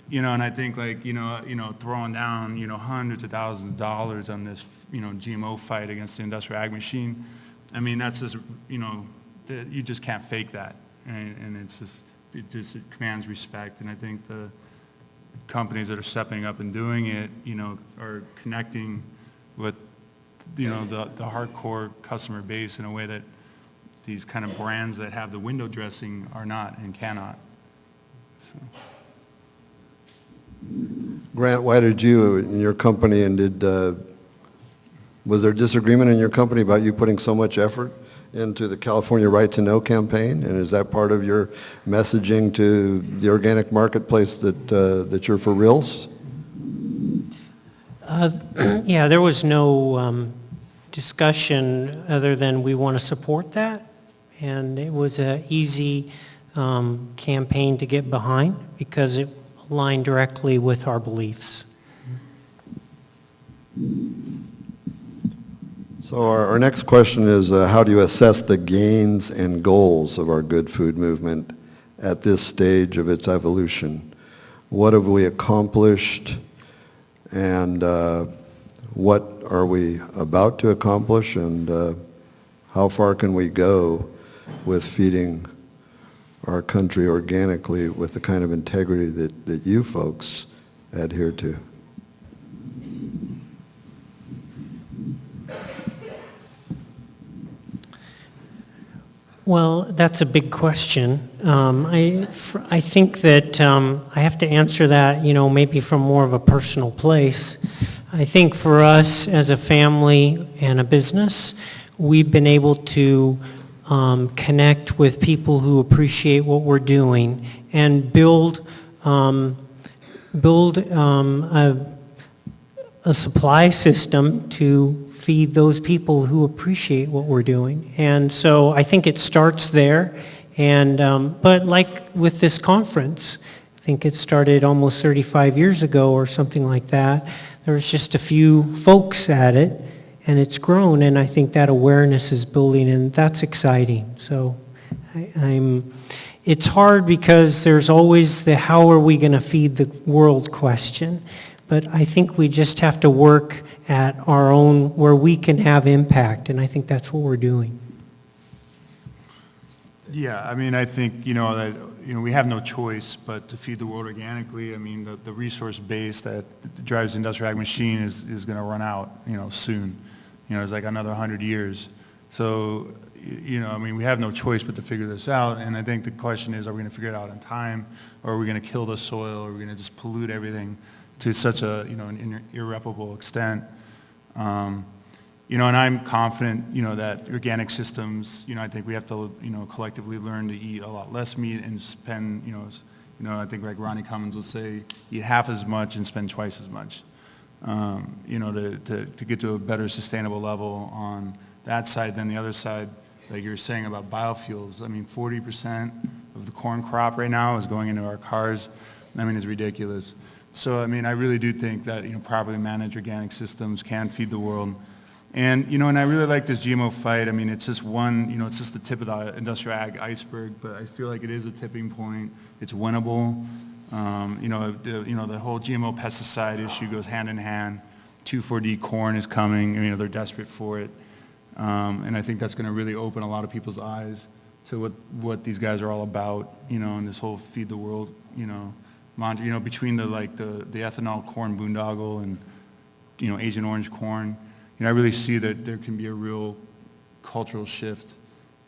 Speaker 6: you know, and I think, like, you know, throwing down, you know, hundreds of thousands of dollars on this, you know, GMO fight against the industrial ag machine. I mean, that's just, you know, you just can't fake that, and it commands respect. And I think the companies that are stepping up and doing it, you know, are connecting with, you know, the hardcore customer base in a way that these kind of brands that have the window dressing are not and cannot. So.
Speaker 5: Grant, why did you, in your company, and was there disagreement in your company about you putting so much effort into the California Right to Know campaign? And is that part of your messaging to the organic marketplace that you're for reals?
Speaker 7: Yeah, there was no discussion other than we want to support that. And it was an easy campaign to get behind because it aligned directly with our beliefs.
Speaker 5: So our next question is, how do you assess the gains and goals of our good food movement at this stage of its evolution? What have we accomplished, and what are we about to accomplish, and how far can we go with feeding our country organically with the kind of integrity that you folks adhere to?
Speaker 7: Well, that's a big question. I think that I have to answer that, maybe from more of a personal place. I think for us as a family and a business, we've been able to connect with people who appreciate what we're doing and build a supply system to feed those people who appreciate what we're doing. And so I think it starts there. And but like with this conference, I think it started almost 35 years ago or something like that. There was just a few folks at it, and it's grown, and I think that awareness is building, and that's exciting. So it's hard because there's always the how are we going to feed the world question. But I think we just have to work at our own, where we can have impact, and I think that's what we're doing.
Speaker 6: Yeah, I mean, I think, that, we have no choice but to feed the world organically. I mean, the resource base that drives the industrial ag machine is going to run out, soon. It's like another 100 years. So, I mean, we have no choice but to figure this out. And I think the question is, are we going to figure it out in time, or are we going to kill the soil, or are we going to just pollute everything to such a, an irreparable extent? And I'm confident, that organic systems, I think we have to, collectively learn to eat a lot less meat and spend, I think like Ronnie Cummins would say, eat half as much and spend twice as much, to get to a better sustainable level on that side than the other side, like you're saying about biofuels. I mean, 40% of the corn crop right now is going into our cars. I mean, it's ridiculous. So, I mean, I really do think that, properly managed organic systems can feed the world. And, and I really like this GMO fight. I mean, it's just one, it's just the tip of the industrial ag iceberg, but I feel like it is a tipping point. It's winnable. The whole GMO pesticide issue goes hand in hand. 2,4-D corn is coming. They're desperate for it. And I think that's going to really open a lot of people's eyes to what these guys are all about, and this whole feed the world, between the ethanol corn boondoggle and, Agent Orange corn. I really see that there can be a real cultural shift,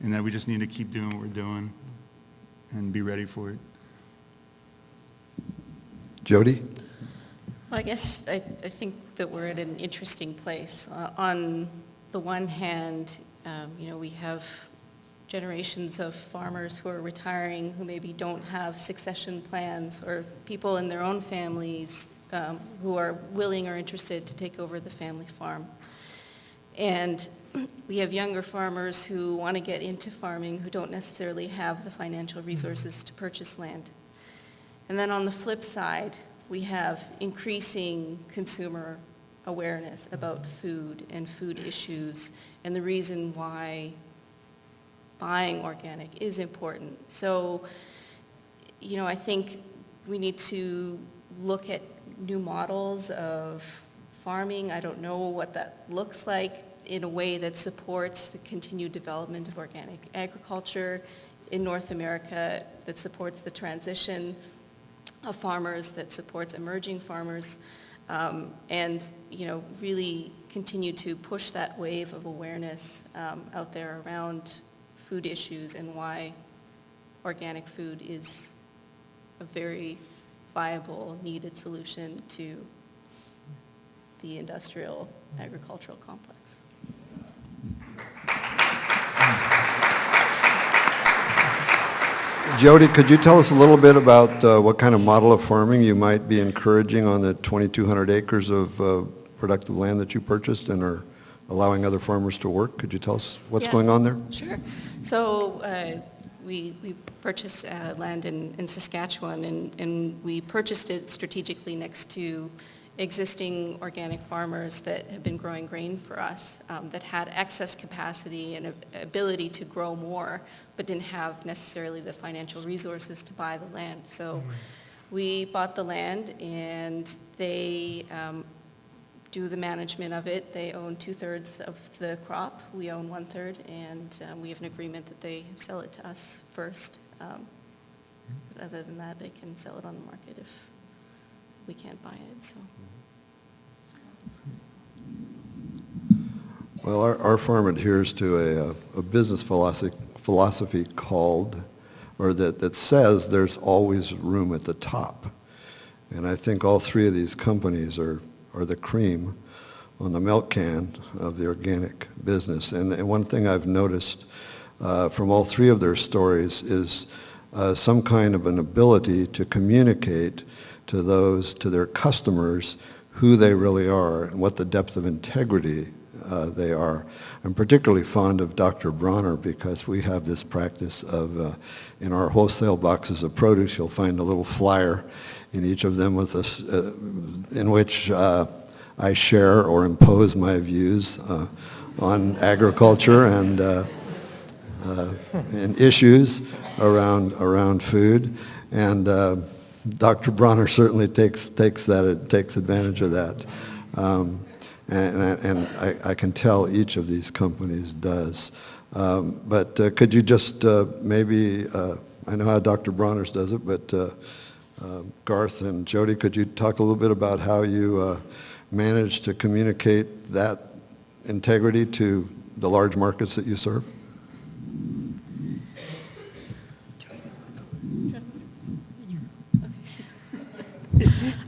Speaker 6: and that we just need to keep doing what we're doing and be ready for it.
Speaker 5: Jody?
Speaker 8: Well, I guess I think that we're at an interesting place. On the one hand, we have generations of farmers who are retiring who maybe don't have succession plans, or people in their own families who are willing or interested to take over the family farm. And we have younger farmers who want to get into farming who don't necessarily have the financial resources to purchase land. And then on the flip side, we have increasing consumer awareness about food and food issues and the reason why buying organic is important. So, I think we need to look at new models of farming. I don't know what that looks like in a way that supports the continued development of organic agriculture in North America, that supports the transition of farmers, that supports emerging farmers, and really continue to push that wave of awareness out there around food issues and why organic food is a very viable, needed solution to the industrial agricultural complex.
Speaker 5: Jody, could you tell us a little bit about what kind of model of farming you might be encouraging on the 2,200 acres of productive land that you purchased and are allowing other farmers to work? Could you tell us what's going on there?
Speaker 8: Sure. So we purchased land in Saskatchewan, and we purchased it strategically next to existing organic farmers that have been growing grain for us, that had excess capacity and ability to grow more, but didn't have necessarily the financial resources to buy the land. So we bought the land, and they do the management of it. They own 2/3 of the crop. We own 1/3, and we have an agreement that they sell it to us first. But other than that, they can sell it on the market if we can't buy it. So.
Speaker 5: Well, our farm adheres to a business philosophy called, or that says there's always room at the top. And I think all three of these companies are the cream on the milk can of the organic business. And one thing I've noticed from all three of their stories is some kind of an ability to communicate to their customers, who they really are and what the depth of integrity they are. I'm particularly fond of Dr. Bronner because we have this practice of, in our wholesale boxes of produce, you'll find a little flyer in each of them with us, in which I share or impose my views on agriculture and issues around food. And Dr. Bronner certainly takes advantage of that. And I can tell each of these companies does. But could you just maybe, I know how Dr. Bronner's does it, but Garth and Jody, could you talk a little bit about how you manage to communicate that integrity to the large markets that you serve?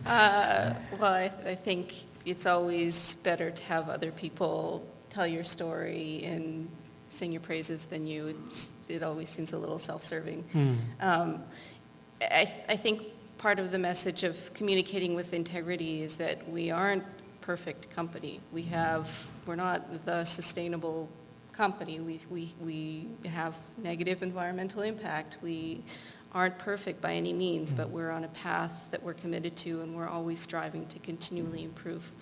Speaker 8: Well, I think it's always better to have other people tell your story and sing your praises than you. It always seems a little self-serving. I think part of the message of communicating with integrity is that we aren't a perfect company. We're not the sustainable company. We have negative environmental impact. We aren't perfect by any means, but we're on a path that we're committed to, and we're always striving to continually improve.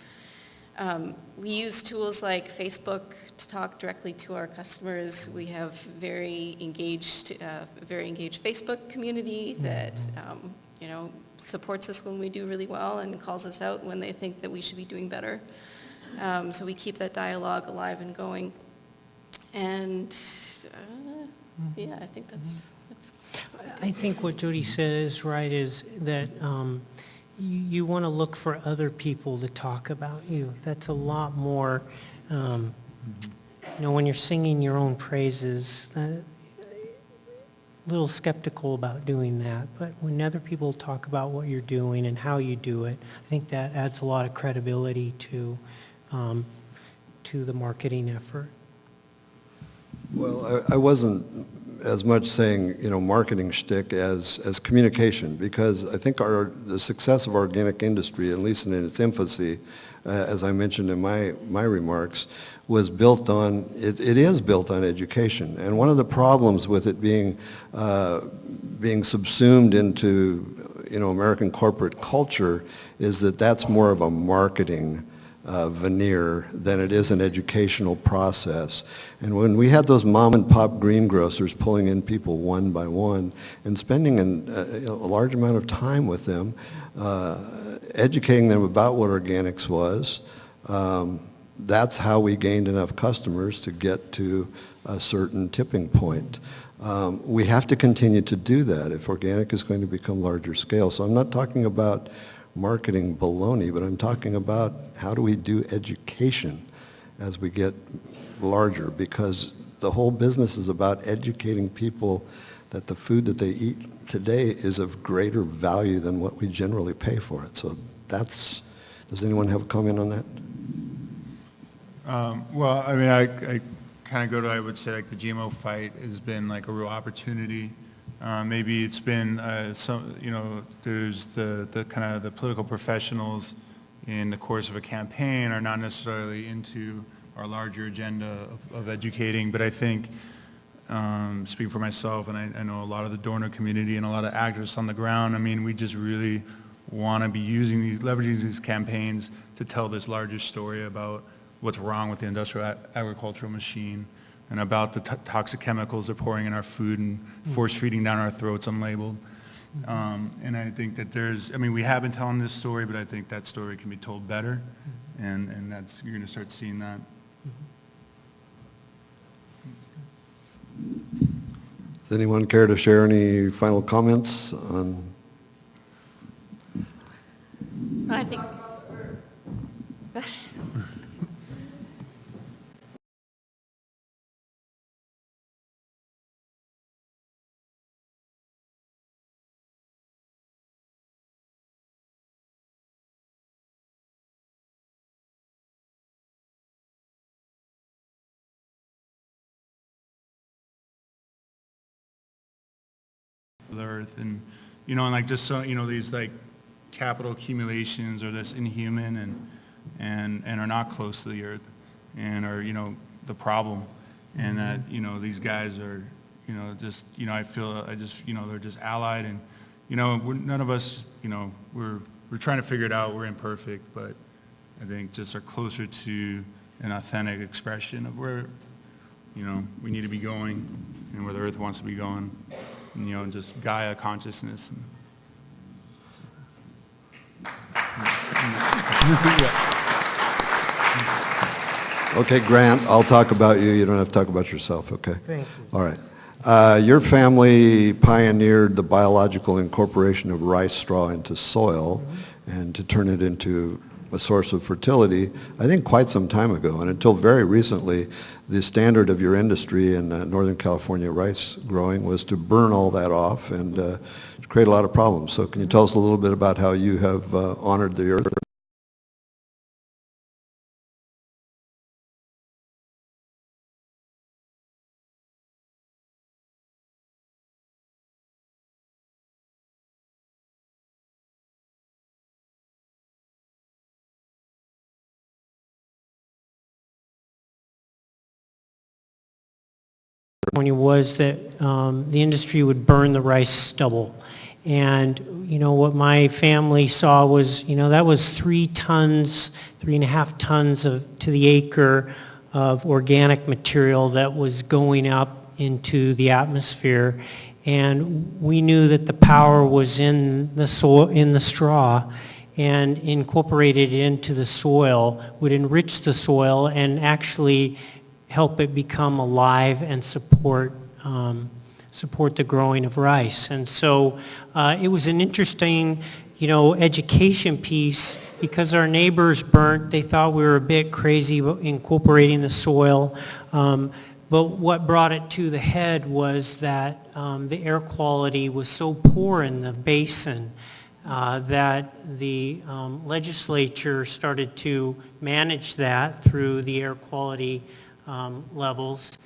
Speaker 8: We use tools like Facebook to talk directly to our customers. We have very engaged Facebook community that supports us when we do really well and calls us out when they think that we should be doing better. So we keep that dialogue alive and going. And I think that's.
Speaker 7: I think what Jody says, right, is that you want to look for other people to talk about you. That's a lot more, when you're singing your own praises, a little skeptical about doing that. But when other people talk about what you're doing and how you do it, I think that adds a lot of credibility to the marketing effort.
Speaker 5: Well, I wasn't as much saying, marketing shtick as communication, because I think the success of our organic industry, at least in its infancy, as I mentioned in my remarks, was built on, it is built on education. And one of the problems with it being subsumed into, American corporate culture is that that's more of a marketing veneer than it is an educational process. And when we had those mom and pop greengrocers pulling in people one by one and spending a large amount of time with them, educating them about what organics was, that's how we gained enough customers to get to a certain tipping point. We have to continue to do that if organic is going to become larger scale. So I'm not talking about marketing baloney, but I'm talking about how do we do education as we get larger, because the whole business is about educating people that the food that they eat today is of greater value than what we generally pay for it. So that's, does anyone have a comment on that?
Speaker 6: Well, I mean, I kind of go to, I would say, like the GMO fight has been like a real opportunity. Maybe it's been some, you know, there's the kind of the political professionals in the course of a campaign are not necessarily into our larger agenda of educating, but I think, speaking for myself, and I know a lot of the donor community and a lot of activists on the ground, I mean, we just really want to be leveraging these campaigns to tell this larger story about what's wrong with the industrial agricultural machine and about the toxic chemicals they're pouring in our food and force feeding down our throats unlabeled. And I think that I mean, we have been telling this story, but I think that story can be told better, and that's, you're going to start seeing that.
Speaker 5: Does anyone care to share any final comments on?
Speaker 8: I think,
Speaker 6: The earth, and you know, and like just so you know, these like capital accumulations are this inhuman and are not close to the earth and are, you know, the problem, and that, you know, these guys are, you know, just, you know, you know, they're just allied, and you know, none of us, you know, we're trying to figure it out. We're imperfect, but I think just are closer to an authentic expression of where, you know, we need to be going and where the earth wants to be going. And, you know, and just Gaia consciousness.
Speaker 5: Okay, Grant, I'll talk about you. You don't have to talk about yourself, okay?
Speaker 7: Thank you.
Speaker 5: All right. Your family pioneered the biological incorporation of rice straw into soil and to turn it into a source of fertility, I think quite some time ago. And until very recently, the standard of your industry in Northern California rice growing was to burn all that off and create a lot of problems. So can you tell us a little bit about how you have honored the earth?
Speaker 7: Was that the industry would burn the rice stubble. And, you know, what my family saw was, you know, that was 3.5 tons to the acre of organic material that was going up into the atmosphere. And we knew that the power was in the soil, in the straw, and incorporated it into the soil would enrich the soil and actually help it become alive and support the growing of rice. And so it was an interesting, you know, education piece because our neighbors burnt. They thought we were a bit crazy incorporating the soil. But what brought it to the head was that the air quality was so poor in the basin that the legislature started to manage that through the air quality levels.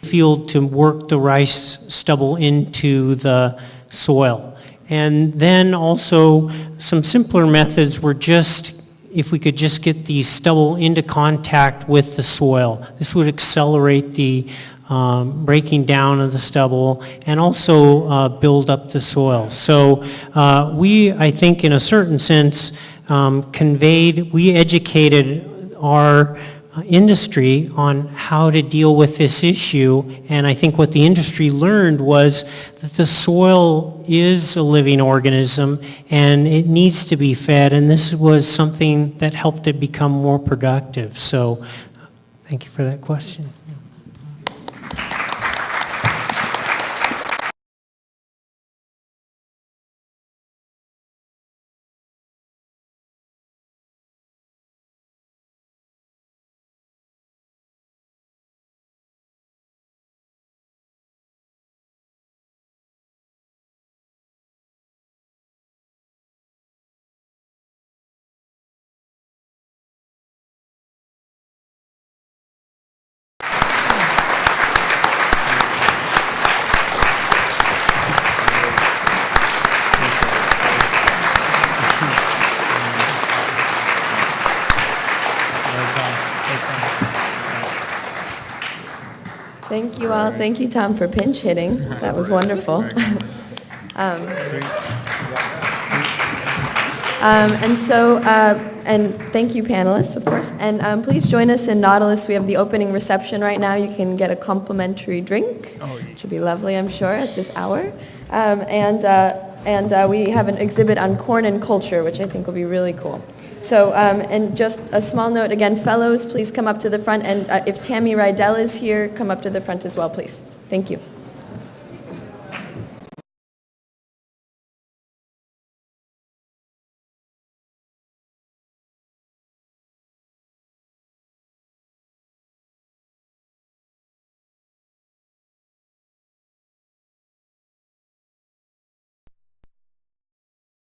Speaker 7: Field to work the rice stubble into the soil. And then also some simpler methods were just, if we could just get the stubble into contact with the soil. This would accelerate the breaking down of the stubble and also build up the soil. So we, I think in a certain sense, we educated our industry on how to deal with this issue. And I think what the industry learned was that the soil is a living organism and it needs to be fed, and this was something that helped it become more productive. So thank you for that question.
Speaker 1: Thank you all. Thank you, Tom, for pinch hitting. That was wonderful. And thank you, panelists, of course. And please join us in Nautilus. We have the opening reception right now. You can get a complimentary drink, which will be lovely, I'm sure, at this hour. And we have an exhibit on corn and culture, which I think will be really cool. So, and just a small note, again, fellows, please come up to the front. And if Tammy Rydell is here, come up to the front as well, please. Thank you.